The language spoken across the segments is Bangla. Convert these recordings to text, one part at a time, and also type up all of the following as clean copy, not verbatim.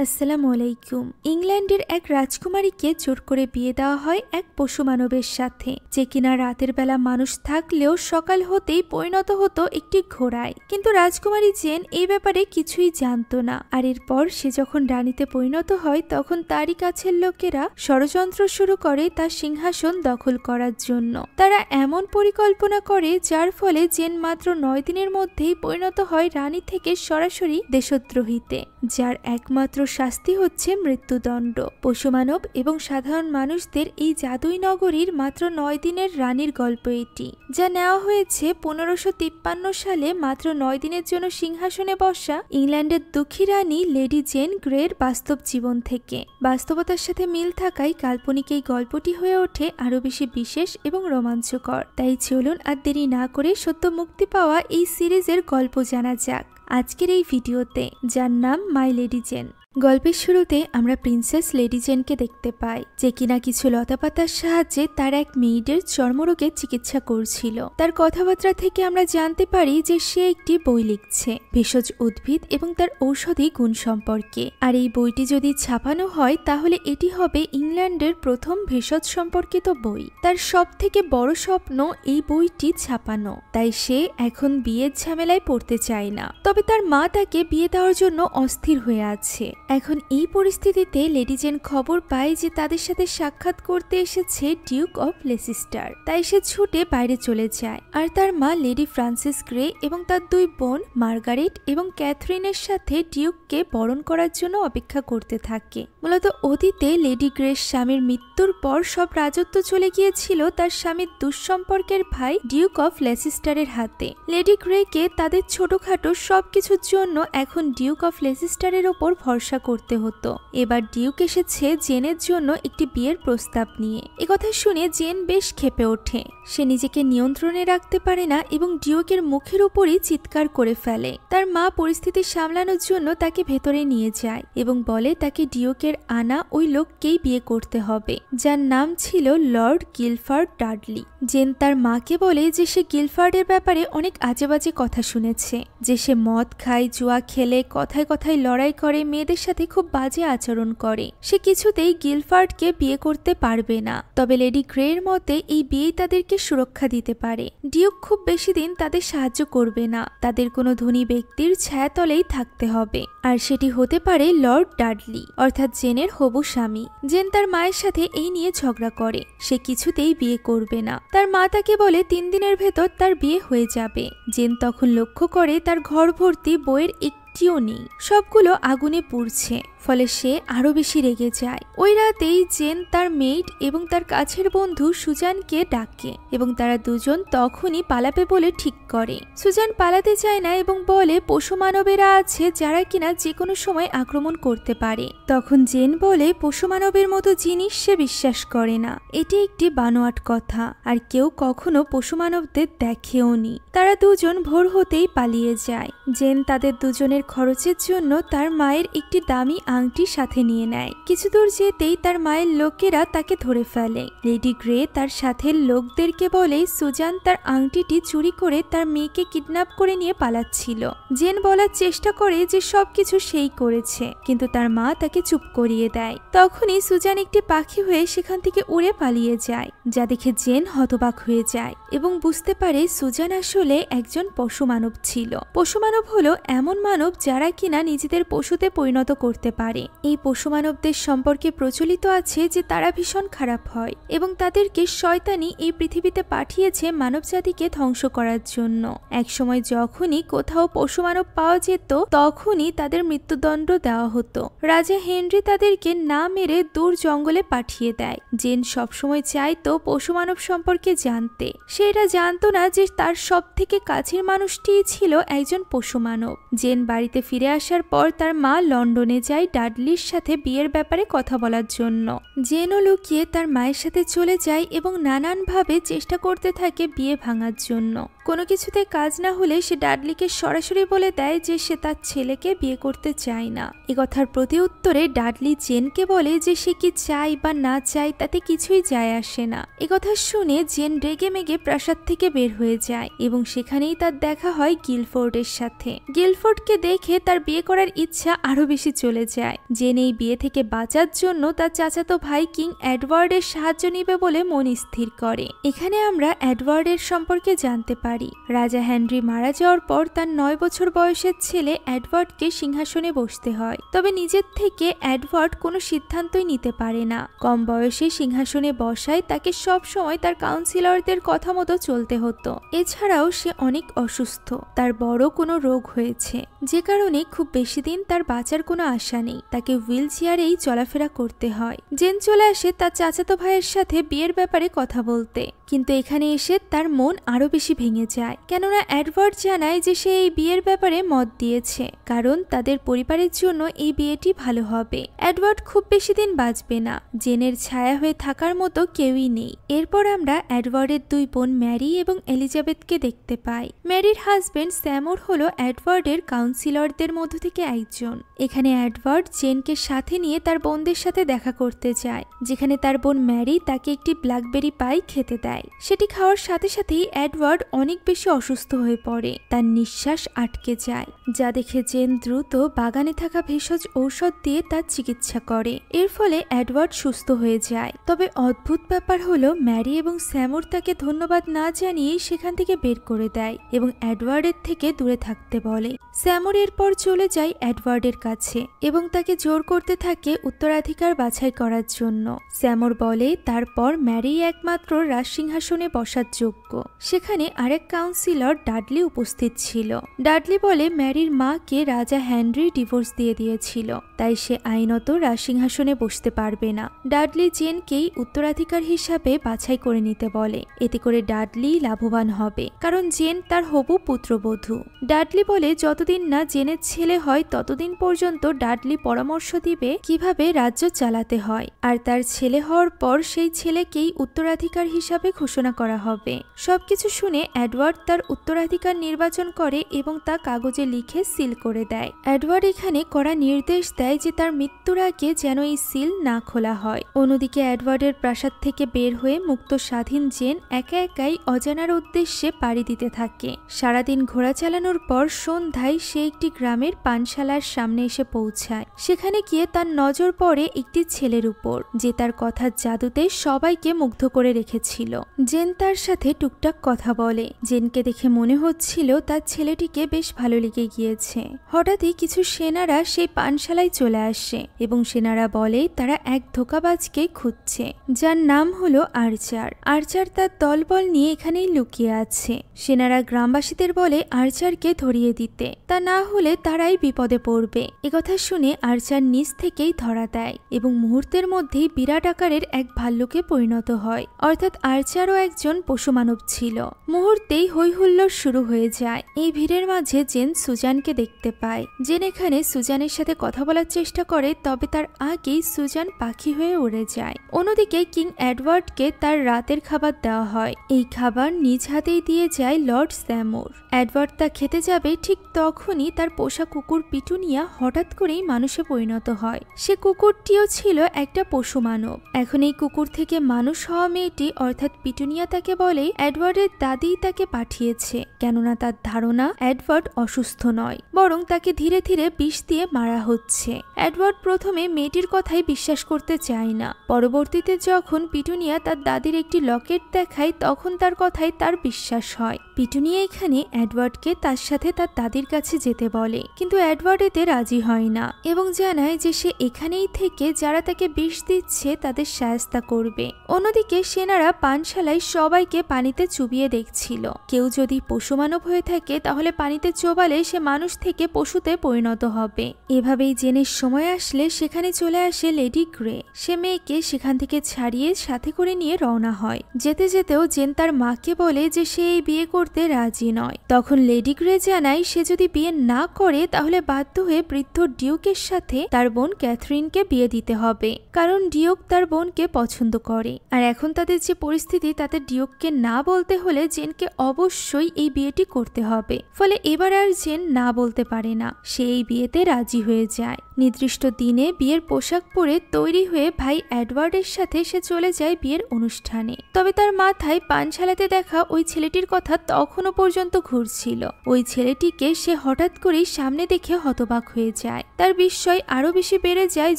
আসসালামু আলাইকুম। ইংল্যান্ডের এক রাজকুমারীকে জোর করে বিয়ে দেওয়া হয় এক পশু মানবের সাথে, যে কিনা রাতের বেলা মানুষ থাকলেও সকাল হতেই পরিণত হতো একটি ঘোড়ায়। কিন্তু রাজকুমারী জেন এই ব্যাপারে কিছুই জানতো না। আর এরপর সে যখন রানীতে পরিণত হয় তখন তারই কাছের লোকেরা ষড়যন্ত্র শুরু করে তার সিংহাসন দখল করার জন্য। তারা এমন পরিকল্পনা করে যার ফলে জেন মাত্র 9 দিনের মধ্যেই পরিণত হয় রানী থেকে সরাসরি দেশদ্রোহীতে, যার একমাত্র শাস্তি হচ্ছে মৃত্যুদণ্ড। পশুমানব এবং সাধারণ মানুষদের এই জাদুই নগরীর মাত্র 9 দিনের রানীর গল্প এটি, যা নেওয়া হয়েছে 1553 সালে মাত্র 9 দিনের জন্য সিংহাসনে বসা ইংল্যান্ডের দুঃখী রানী লেডি জেন গ্রের বাস্তব জীবন থেকে। বাস্তবতার সাথে মিল থাকায় কাল্পনিক এই গল্পটি হয়ে ওঠে আরো বেশি বিশেষ এবং রোমাঞ্চকর। তাই চলুন আর দেরি না করে সদ্য মুক্তি পাওয়া এই সিরিজের গল্প জানা যাক আজকের এই ভিডিওতে, যার নাম মাই লেডি জেন। গল্পের শুরুতে আমরা প্রিন্সেস লেডি জেনকে দেখতে পাই, যে কিনা কিছু লতাপাতার সাহায্যে তার এক মেয়েদের চর্মরোগের চিকিৎসা করছিল। তার কথাবার্তা থেকে আমরা জানতে পারি যে সে একটি বই লিখছে ভেষজ উদ্ভিদ এবং তার ঔষধি গুণ সম্পর্কে। আর এই বইটি যদি ছাপানো হয় তাহলে এটি হবে ইংল্যান্ডের প্রথম ভেষজ সম্পর্কিত বই। তার সব থেকে বড় স্বপ্ন এই বইটি ছাপানো, তাই সে এখন বিয়ের ঝামেলায় পড়তে চায় না। তবে তার মা তাকে বিয়ে দেওয়ার জন্য অস্থির হয়ে আছে। এখন এই পরিস্থিতিতে লেডি জেন খবর পায় যে তাদের সাথে সাক্ষাৎ করতে এসেছে ডিউক অফ লেসিস্টার। তাই সে ছুটে বাইরে চলে যায় আর তার মা লেডি ফ্রান্সিস গ্রে এবং তার দুই বোন মার্গারেট এবং ক্যাথরিনের সাথে ডিউককে বরণ করার জন্য অপেক্ষা করতে থাকে। মূলত অতীতে লেডি গ্রের স্বামীর মৃত্যুর পর সব রাজত্ব চলে গিয়েছিল তার স্বামীর দুঃসম্পর্কের ভাই ডিউক অফ লেসিস্টারের হাতে। লেডি গ্রেকে তাদের ছোটখাটো সবকিছুর জন্য এখন ডিউক অফ লেসিস্টারের ওপর ভরসা করতে হতো। এবার ডিউক এসেছে জেনের জন্য একটি বিয়ের প্রস্তাব নিয়ে। একথা শুনে জেন বেশ ক্ষেপে ওঠে। সে নিজেকে নিয়ন্ত্রণে রাখতে পারে না এবং ডিউকের মুখের উপরই চিৎকার করে ফেলে। তার মা পরিস্থিতি সামলানোর জন্য তাকে ভেতরে নিয়ে যায় এবং বলে তাকে ডিউকের আনা ওই লোককেই বিয়ে করতে হবে, যার নাম ছিল লর্ড গিলফার্ড ডাডলি। জেন তার মাকে বলে যে সে গিলফার্ডের ব্যাপারে অনেক আজেবাজে কথা শুনেছে, যে সে মদ খায়, জুয়া খেলে, কথায় কথায় লড়াই করে, মেয়েদের সাথে খুব বাজে আচরণ করে। সে কিছুতেই গিলফার্ডকে বিয়ে করতে পারবে না। তবে লেডি গ্রের মতে এই বিয়েই তাদেরকে সুরক্ষা দিতে পারে। ডিউক খুব বেশি দিন তাদের সাহায্য করবে না, তাদের কোনো ধনী ব্যক্তির ছায়াতলেই থাকতে হবে, আর সেটি হতে পারে লর্ড ডাডলি অর্থাৎ জেনের হবু স্বামী। জেন তার মায়ের সাথে এই নিয়ে ঝগড়া করে, সে কিছুতেই বিয়ে করবে না। তার মা তাকে বলে 3 দিনের ভেতর তার বিয়ে হয়ে যাবে। জেন তখন লক্ষ্য করে তার ঘর ভর্তি বইয়ের একটিও নেই, সবগুলো আগুনে পুড়ছে। ফলে সে আরো বেশি রেগে যায়। ওই রাতেই জেন তার মেইড এবং তার কাছের বন্ধু সুজানকে ডাকে এবং তারা দুজন তখনই পালাবে বলে ঠিক করে। সুজান পালাতে চায় না এবং বলে পশু মানবেরা আছে যারা কিনা যে কোনো সময় আক্রমণ করতে পারে। তখন জেন বলে পশু মানবের মতো জিনিস সে বিশ্বাস করে না, এটি একটি বানোয়াট কথা, আর কেউ কখনো পশু মানবদের দেখেও নি। তারা দুজন ভোর হতেই পালিয়ে যায়। জেন তাদের দুজনের খরচের জন্য তার মায়ের একটি দামি আংটি সাথে নিয়ে নেয়। কিছু দূর যেতেই তার মায়ের লোকেরা তাকে ধরে ফেলে। লেডি গ্রে তার সাথের লোকদেরকে বলে সুজান তার আংটিটি চুরি করে তার মেয়েকে কিডন্যাপ করে নিয়ে পালাচ্ছিল। জেন বলার চেষ্টা করে যে সবকিছু সেই করেছে, কিন্তু তার মা তাকে চুপ করিয়ে দেয়। তখনই সুজান একটি পাখি হয়ে সেখান থেকে উড়ে পালিয়ে যায়, যা দেখে জেন হতবাক হয়ে যায় এবং বুঝতে পারে সুজান আসলে একজন পশু মানব ছিল। পশু মানব হলো এমন মানব যারা কিনা নিজেদের পশুতে পরিণত করতে পারে। এই পশু মানবদের সম্পর্কে প্রচলিত আছে যে তারা ভীষণ খারাপ হয় এবং তাদেরকে শয়তানি এই পৃথিবীতে পাঠিয়েছে মানব জাতিকে ধ্বংস করার জন্য। একসময় যখনই কোথাও পশু মানব পাওয়া যেত তখনই তাদের মৃত্যুদণ্ড দেওয়া হতো। রাজা হেনরি তাদেরকে না মেরে দূর জঙ্গলে পাঠিয়ে দেয়। জেন সবসময় চাইতো পশু মানব সম্পর্কে জানতে। সে এটা জানতো না যে তার সব থেকে কাছের মানুষটিই ছিল একজন পশু মানব। জেন বাড়িতে ফিরে আসার পর তার মা লন্ডনে যায় ডাডলির সাথে বিয়ের ব্যাপারে কথা বলার জন্য। জেনও লুকিয়ে তার মায়ের সাথে চলে যায় এবং নানানভাবে চেষ্টা করতে থাকে বিয়ে ভাঙার জন্য। কোনো কিছুতে কাজ না হলে সে ডাডলিকে সরাসরি বলে দেয় যে সে তার ছেলেকে বিয়ে করতে চায় না। এ কথার প্রতি উত্তরে ডাডলি জেনকে বলে যে সে কি চায় বা না চায় তাতে কিছুই যায় আসে না। এ কথা শুনে জেন রেগে মেগে প্রাসাদ থেকে বের হয়ে যায় এবং সেখানেই তার দেখা হয় গিলফোর্ডের সাথে। গিলফোর্ডকে দেখে তার বিয়ে করার ইচ্ছা আরো বেশি চলে যায়। জেন এই বিয়ে থেকে বাঁচার জন্য তার চাচাতো ভাই কিং এডওয়ার্ডের সাহায্য নিবে বলে মন স্থির করে। এখানে আমরা এডওয়ার্ডের সম্পর্কে জানতে পারি। রাজা হেনরি মারা যাওয়ার পর তার 9 বছর বয়সের ছেলে এডওয়ার্ডকে সিংহাসনে বসতে হয়, তবে নিজের থেকে এডওয়ার্ড কোনো সিদ্ধান্তই নিতে পারে না। কম বয়সে সিংহাসনে বসায় তাকে সব সময় তার কাউন্সিলরদের কথা মতো চলতে হতো। এছাড়াও সে অনেক অসুস্থ, তার বড় কোনো রোগ হয়েছে, যে কারণে খুব বেশি দিন তার বাঁচার কোনো আশা নেই। তাকে হুইল চেয়ারেই চলাফেরা করতে হয়। জেন চলে আসে তার চাচাতো ভাইয়ের সাথে বিয়ের ব্যাপারে কথা বলতে, কিন্তু এখানে এসে তার মন আরো বেশি ভেঙে যায়, কেননা এডওয়ার্ড জানায় যে সে এই বিয়ের ব্যাপারে মত দিয়েছে কারণ তাদের পরিবারের জন্য এই বিয়েটি ভালো হবে। এডওয়ার্ড খুব বেশি দিন বাঁচবে না, জেনের ছায়া হয়ে থাকার মতো কেউই নেই। এরপর আমরা এডওয়ার্ডের 2 বোন ম্যারি এবং এলিজাবেথকে দেখতে পাই। ম্যারির হাজবেন্ড স্যামুর হলো এডওয়ার্ডের কাউন্সিলরদের মধ্য থেকে একজন। এখানে এডওয়ার্ড জেনকে সাথে নিয়ে তার বোনদের সাথে দেখা করতে যায়, যেখানে তার বোন ম্যারি তাকে একটি ব্ল্যাকবেরি পাই খেতে দেয়। সেটি খাওয়ার সাথে সাথেই এডওয়ার্ড অনেক বেশি অসুস্থ হয়ে পড়ে, তার নিঃশ্বাস আটকে যায়, যা দেখে জেন দ্রুত বাগানে থাকা ভেষজ ঔষধ দিয়ে তার চিকিৎসা করে। এর ফলে এডওয়ার্ড সুস্থ হয়ে যায়। তবে অদ্ভুত ব্যাপার হলো ম্যারি এবং স্যামুর তাকে ধন্যবাদ না জানিয়ে সেখান থেকে বের করে দেয় এবং এডওয়ার্ডের থেকে দূরে থাকতে বলে। স্যামুর এরপর চলে যায় এডওয়ার্ডের কাছে এবং তাকে জোর করতে থাকে উত্তরাধিকার বাছাই করার জন্য। স্যামুর বলে তারপর ম্যারি একমাত্র রাজসিংহাসনে বসার যোগ্য। সেখানে আরেক কাউন্সিলর ডাডলি উপস্থিত ছিল। ডাডলি বলে ম্যারির মাকে রাজা হেনরি ডিভোর্স দিয়ে দিয়েছিল, তাই সে আইনত রাজসিংহাসনে বসতে পারবে না। ডাডলি জেনকেই উত্তরাধিকার হিসাবে বাছাই করে নিতে বলে, এতে করে ডাডলি লাভবান হবে, কারণ জেন তার হবু পুত্রবধূ। ডাডলি বলে যতদিন না জেনের ছেলে হয় ততদিন পর্যন্ত ডাডলি পরামর্শ দিবে কিভাবে রাজ্য চালাতে হয়, আর তার ছেলে হওয়ার পর সেই ছেলেকেই উত্তরাধিকার হিসাবে ঘোষণা করা হবে। সবকিছু শুনে এডওয়ার্ড তার উত্তরাধিকার নির্বাচন করে এবং তা কাগজে লিখে সিল করে দেয়। এডওয়ার্ড এখানে কড়া নির্দেশ দেয় যে তার মৃত্যুর আগে যেন এই সিল না খোলা হয়। অন্যদিকে এডওয়ার্ডের প্রাসাদ থেকে বের হয়ে মুক্ত স্বাধীন জেন একা একাই অজানার উদ্দেশ্যে পাড়ি দিতে থাকে। সারাদিন ঘোড়া চালানোর পর সন্ধ্যায় সে একটি গ্রামের পানশালার সামনে এসে পৌঁছায়। সেখানে গিয়ে তার নজর পড়ে একটি ছেলের উপর, যে তার কথার জাদুতে সবাইকে মুগ্ধ করে রেখেছিল। জেন তার সাথে টুকটাক কথা বলে। জেনকে দেখে মনে হচ্ছিল তার ছেলেটিকে বেশ ভালো লেগে গিয়েছে। হঠাৎই কিছু সেনারা সেই পানশালায় চলে আসে এবং সেনারা বলে তারা এক ধোঁকাবাজকে খুঁজছে, যার নাম হলো আর্চার। আর্চার তার দলবল নিয়ে এখানেই লুকিয়ে আছে। সেনারা গ্রামবাসীদের বলে আর্চারকে ধরিয়ে দিতে, তা না হলে তারাই বিপদে পড়বে। একথা শুনে আর্চার নিজ থেকেই ধরা দেয় এবং মুহূর্তের মধ্যেই বিরাট আকারের এক ভাল্লুকে পরিণত হয়, অর্থাৎ আর্চারও একজন পশু মানব ছিল। মুহূর্তেই হই হুল্লোড় শুরু হয়ে যায়। এই ভিড়ের মাঝে জেন সুজানকে দেখতে পায়। জেন এখানে সুজানের সাথে কথা বলার চেষ্টা করে, তবে তার আগেই সুজান পাখি হয়ে উড়ে যায়। অন্যদিকে কিং এডওয়ার্ডকে তার রাতের খাবার দেওয়া হয়। এই খাবার নিজ হাতেই দিয়ে যায় লর্ড স্যামুর। এডওয়ার্ড তা খেতে যাবে, ঠিক তখনই তার পোষা কুকুর পিটুনিয়া হঠাৎ করেই মানুষে পরিণত হয়। সে কুকুরটিও ছিল একটা পশু মানব। এখন এই কুকুর থেকে মানুষ হওয়া মেয়েটি অর্থাৎ পিটুনিয়া তাকে বলে এডওয়ার্ডের দাদিই তাকে পাঠিয়েছে, কেননা তার ধারণা এডওয়ার্ড অসুস্থ নয়, বরং তাকে ধীরে ধীরে বিষ দিয়ে মারা হচ্ছে। এডওয়ার্ড প্রথমে মেয়েটির কথাই বিশ্বাস করতে চায় না। পরবর্তীতে যখন পিটুনিয়া তার দাদির একটি লকেট দেখায় তখন তার কথাই তার বিশ্বাস হয়। পিটুনিয়া এখানে এডওয়ার্ডকে তার সাথে তার দাদির কাছে যেতে বলে, কিন্তু এডওয়ার্ড এতে রাজি হয় না এবং জানায় যে সে এখানেই থেকে যারা তাকে বিষ দিচ্ছে তাদের শায়েস্তা করবে। অন্যদিকে সেনারা পানশালায় সবাইকে পানিতে চুবিয়ে দেখছিল। কেউ যদি পশু মানব হয়ে থাকে তাহলে পানিতে চোবালে সে মানুষ থেকে পশুতে পরিণত হবে। এভাবেই জেনের সময় আসলে সেখানে চলে আসে লেডি গ্রে। সে মেয়েকে সেখান থেকে ছাড়িয়ে সাথে করে নিয়ে রওনা হয়। যেতে যেতেও জেন তার মাকে বলে যে সে এই বিয়ে করতে রাজি নয়। তখন লেডি গ্রে জানায় সে যদি বিয়ে না করে তাহলে বাধ্য হয়ে বৃদ্ধ ডিউকের সাথে তার বোন ক্যাথরিনকে বিয়ে দিতে হবে, কারণ ডিউক তার বোনকে পছন্দ করে। আর এখন তাদের যে পরিস্থিতি তাতে ডিউককে না বলতে হলে জেনকে অবশ্যই এই বিয়েটি করতে হবে। ফলে এবার আর জেন না বলতে পারে না, সে এই বিয়েতে রাজি হয়ে যায়। নির্দিষ্ট দিনে বিয়ের পোশাক পরে তৈরি হয়ে ভাই এডওয়ার্ডের সাথে সে চলে যায় বিয়ের অনুষ্ঠানে। তবে তার মাথায় পানশালাতে দেখা ওই ছেলেটির কথা তখনও পর্যন্ত ঘুরছিল। ওই ছেলেটিকে সে হঠাৎ করেই সামনে দেখে হতবাক হয়ে যায়। তার বিস্ময় আরো বেশি বেড়ে যায়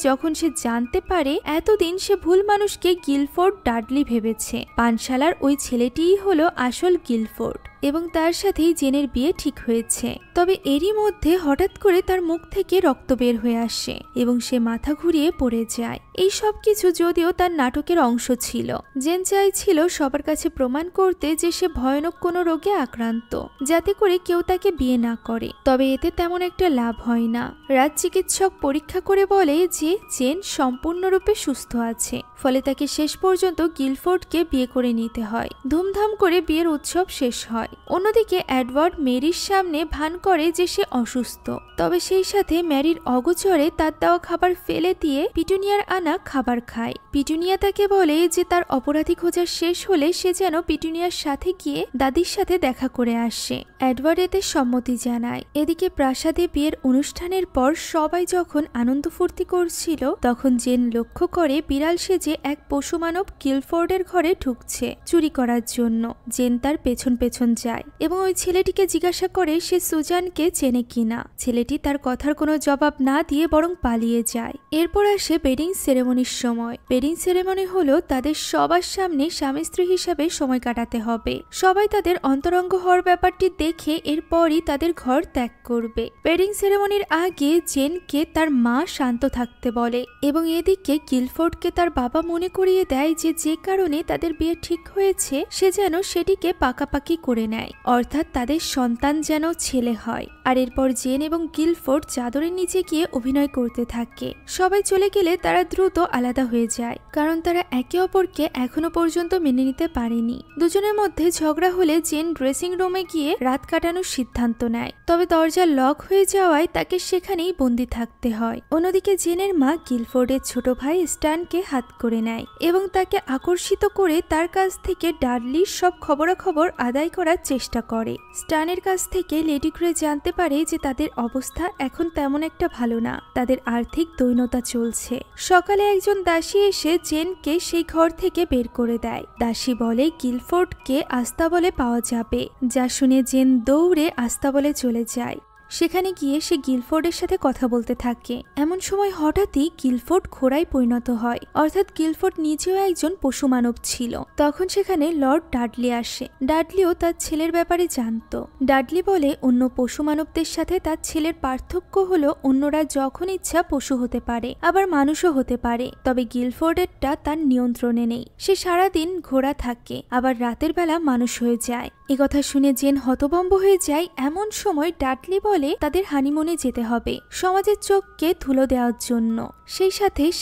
যখন সে জানতে পারে এতদিন সে ভুল মানুষকে গিলফোর্ড ডাডলি ভেবেছে। পানশালার ওই ছেলেটিই হলো আসল গিলফোর্ড এবং তার সাথেই জেনের বিয়ে ঠিক হয়েছে। তবে এরই মধ্যে হঠাৎ করে তার মুখ থেকে রক্ত বের হয়ে আসে এবং সে মাথা ঘুরিয়ে পড়ে যায়। এই সব কিছু যদিও তার নাটকের অংশ ছিল। জেন চাইছিল সবার কাছে প্রমাণ করতে যে সে ভয়ানক কোনো রোগে আক্রান্ত, যাতে করে কেউ তাকে বিয়ে না করে। তবে এতে তেমন একটা লাভ হয় না। রাজ চিকিৎসক পরীক্ষা করে বলে যে জেন সম্পূর্ণরূপে সুস্থ আছে, ফলে তাকে শেষ পর্যন্ত গিলফোর্ডকে বিয়ে করে নিতে হয়। ধুমধাম করে বিয়ের উৎসব শেষ হয়। অন্যদিকে এডওয়ার্ড মেরির সামনে ভান করে যে সে অসুস্থ, তবে সেই সাথে ম্যারির অগোচরে তার দেওয়া খাবার ফেলে দিয়ে পিটুনিয়ার আনা খাবার খায়। পিটুনিয়া তাকে বলে যে তার অপরাধী খোঁজা শেষ হলে সে যেন পিটুনিয়ার সাথে গিয়ে দাদির সাথে দেখা করে আসে। এডওয়ার্ড এতে সম্মতি জানায়। এদিকে প্রাসাদে বিয়ের অনুষ্ঠানের পর সবাই যখন আনন্দ ফুর্তি করছিল, তখন জেন লক্ষ্য করে বিড়াল সেজে এক পশুমানব গিলফোর্ডের ঘরে ঢুকছে চুরি করার জন্য। জেন তার পেছন পেছন যায় এবং ওই ছেলেটিকে জিজ্ঞাসা করে সে সুজানকে চেনে কিনা। ছেলেটি তার কথার কোনো জবাব না দিয়ে বরং পালিয়ে যায়। এরপর আসে বেডিং সেরেমনির সময়। বেডিং সেরেমনি হলো তাদের সবার সামনে স্বামী স্ত্রী হিসাবে সময় কাটাতে হবে। সবাই তাদের অন্তরঙ্গ হওয়ার ব্যাপারটি দেখে এরপরই তাদের ঘর ত্যাগ করবে। বেডিং সেরেমনির আগে জেনকে তার মা শান্ত থাকতে বলে এবং এদিকে গিলফোর্ডকে তার বাবা মনে করিয়ে দেয় যে কারণে তাদের বিয়ে ঠিক হয়েছে সে যেন সেটিকে পাকাপাকি করে নেয়, অর্থাৎ তাদের সন্তান যেন ছেলে হয়। আর এরপর জেন এবং গিলফোর্ড চাদরের নিচে গিয়ে অভিনয় করতে থাকে। সবাই চলে গেলে তারা দ্রুত আলাদা হয়ে যায়, কারণ তারা একে অপরকে এখনো পর্যন্ত মেনে নিতে পারেনি। দুজনের মধ্যে ঝগড়া হলে জেন ড্রেসিং রুমে গিয়ে রাত কাটানোর সিদ্ধান্ত নেয়, তবে দরজা লক হয়ে যাওয়ায় তাকে সেখানেই বন্দি থাকতে হয়। অন্যদিকে জেনের মা গিলফোর্ডের ছোট ভাই স্ট্যানকে হাত করে নেয় এবং তাকে আকর্ষিত করে তার কাছ থেকে ডাডলির সব খবরাখবর আদায় করার চেষ্টা করে। স্ট্যানের কাছ থেকে লেডি গ্রে জানতে পারে যে তাদের অবস্থা এখন তেমন একটা ভালো না, তাদের আর্থিক দৈন্যতা চলছে। সকালে একজন দাসী এসে জেনকে সেই ঘর থেকে বের করে দেয়। দাসী বলে গিলফোর্ডকে আস্তাবলে পাওয়া যাবে, যা শুনে জেন দৌড়ে আস্তাবলে চলে যায়। সেখানে গিয়ে সে গিলফোর্ডের সাথে কথা বলতে থাকে। এমন সময় হঠাৎই গিলফোর্ড ঘোড়ায় পরিণত হয়, অর্থাৎ গিলফোর্ড নিজেও একজন পশু মানব ছিল। তখন সেখানে লর্ড ডাডলি আসে। ডাডলিও তার ছেলের ব্যাপারে জানতো। ডাডলি বলে অন্য পশু মানবদের সাথে তার ছেলের পার্থক্য হলো অন্যরা যখন ইচ্ছা পশু হতে পারে, আবার মানুষও হতে পারে, তবে গিলফোর্ডেরটা তার নিয়ন্ত্রণে নেই। সে সারাদিন ঘোড়া থাকে, আবার রাতের বেলা মানুষ হয়ে যায়। একথা শুনে জেন হতভম্ব হয়ে যায়। এমন সময় ডাডলি বলে তাদের হানিমুনে যেতে হবে সমাজের চোখকে ধুলো দেওয়ার জন্য। সেই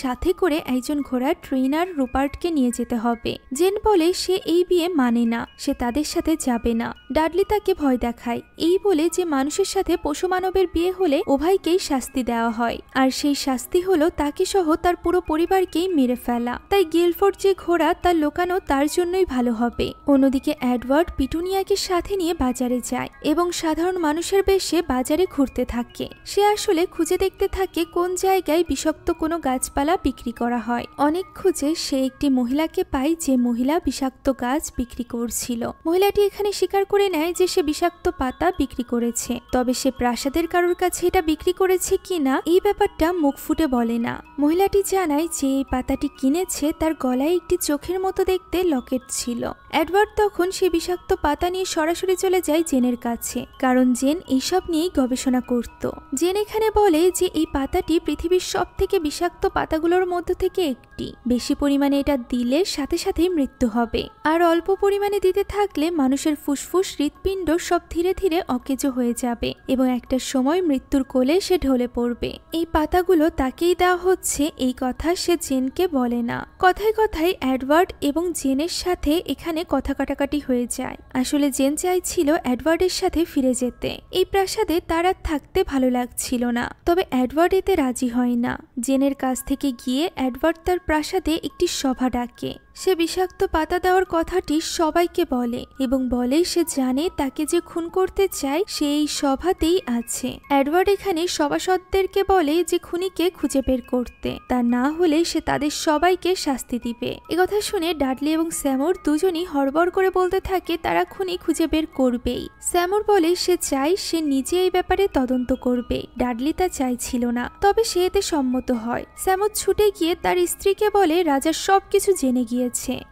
সাথে করে একজন ঘোড়ার ট্রেনার রুপার্টকে নিয়ে যেতে হবে। জেন বলে সে এই বিয়ে মানে না, সে তাদের সাথে যাবে না। ডাডলি তাকে ভয় দেখায়, এই বলে যে মানুষের সাথে পশু মানবের বিয়ে হলে উভয়কেই শাস্তি দেওয়া হয়, আর সেই শাস্তি হলো তাকে সহ তার পুরো পরিবারকেই মেরে ফেলা। তাই গিলফোর্ড যে ঘোড়া তার লোকানো তার জন্যই ভালো হবে। অন্যদিকে এডওয়ার্ড পিটুনিয়াকে সাথে নিয়ে বাজারে যায় এবং সাধারণ মানুষের বেশে বাজারে ঘুরতে থাকে। সে আসলে খুঁজে দেখতে থাকে কোন জায়গায় বিষাক্ত কোনো গাছপালা বিক্রি করা হয়। অনেক খুঁজে সে একটি মহিলাকে পায় যে মহিলা বিষাক্ত গাছ বিক্রি করছিল। মহিলাটি এখানে স্বীকার করে নেয় যে সে বিষাক্ত পাতা বিক্রি করেছে, তবে সে প্রাসাদের কারোর কাছে এটা বিক্রি করেছে কিনা এই ব্যাপারটা মুখ ফুটে বলে না। মহিলাটি জানায় যে এই পাতাটি কিনেছে তার গলায় একটি চোখের মতো দেখতে লকেট ছিল। এডওয়ার্ড তখন সে বিষাক্ত পাতা নিয়ে সরাসরি চলে যায় জেনের কাছে, কারণ জেন এইসব নিয়েই গবেষণা করত। জেন এখানে বলে যে এই পাতাটি পৃথিবীর সব থেকে বিষাক্ত পাতাগুলোর মধ্য থেকে একটি। বেশি পরিমাণে এটা দিলে সাথে সাথেই মৃত্যু হবে, আর অল্প পরিমাণে দিতে থাকলে মানুষের ফুসফুস হৃৎপিণ্ড সব ধীরে ধীরে অকেজো হয়ে যাবে এবং একটা সময় মৃত্যুর কোলে সে ঢলে পড়বে। এই পাতাগুলো তাকেই দেওয়া হচ্ছে এই কথা সে জেনকে বলে না। কথায় কথায় এডওয়ার্ড এবং জেনের সাথে এখানে কথা কাটাকাটি হয়ে যায়। আসলে জেন চাইছিল এডওয়ার্ডের সাথে ফিরে যেতে। এই প্রাসাদে তার আর থাকতে ভালো লাগছিল না, তবে এডওয়ার্ড এতে রাজি হয় না। জেনের কাছ থেকে গিয়ে এডওয়ার্ড তার প্রাসাদে একটি সভা ডাকে। সে বিষাক্ত পাতা দেওয়ার কথাটি সবাইকে বলে এবং বলে সে জানে তাকে যে খুন করতে চায় সে এই সভাতেই আছে। এডওয়ার্ড এখানে সভাসদদেরকে বলে যে খুনিকে খুঁজে বের করতে, তা না হলে সে তাদের সবাইকে শাস্তি দিবে। একথা শুনে ডাডলি এবং স্যামুর দুজনই হড়বড় করে বলতে থাকে তারা খুনি খুঁজে বের করবেই। স্যামুর বলে সে চায় সে নিজে এই ব্যাপারে তদন্ত করবে। ডাডলি তা চাইছিল না, তবে সে এতে সম্মত হয়। স্যামুর ছুটে গিয়ে তার স্ত্রীকে বলে রাজা সবকিছু জেনে গিয়েছে।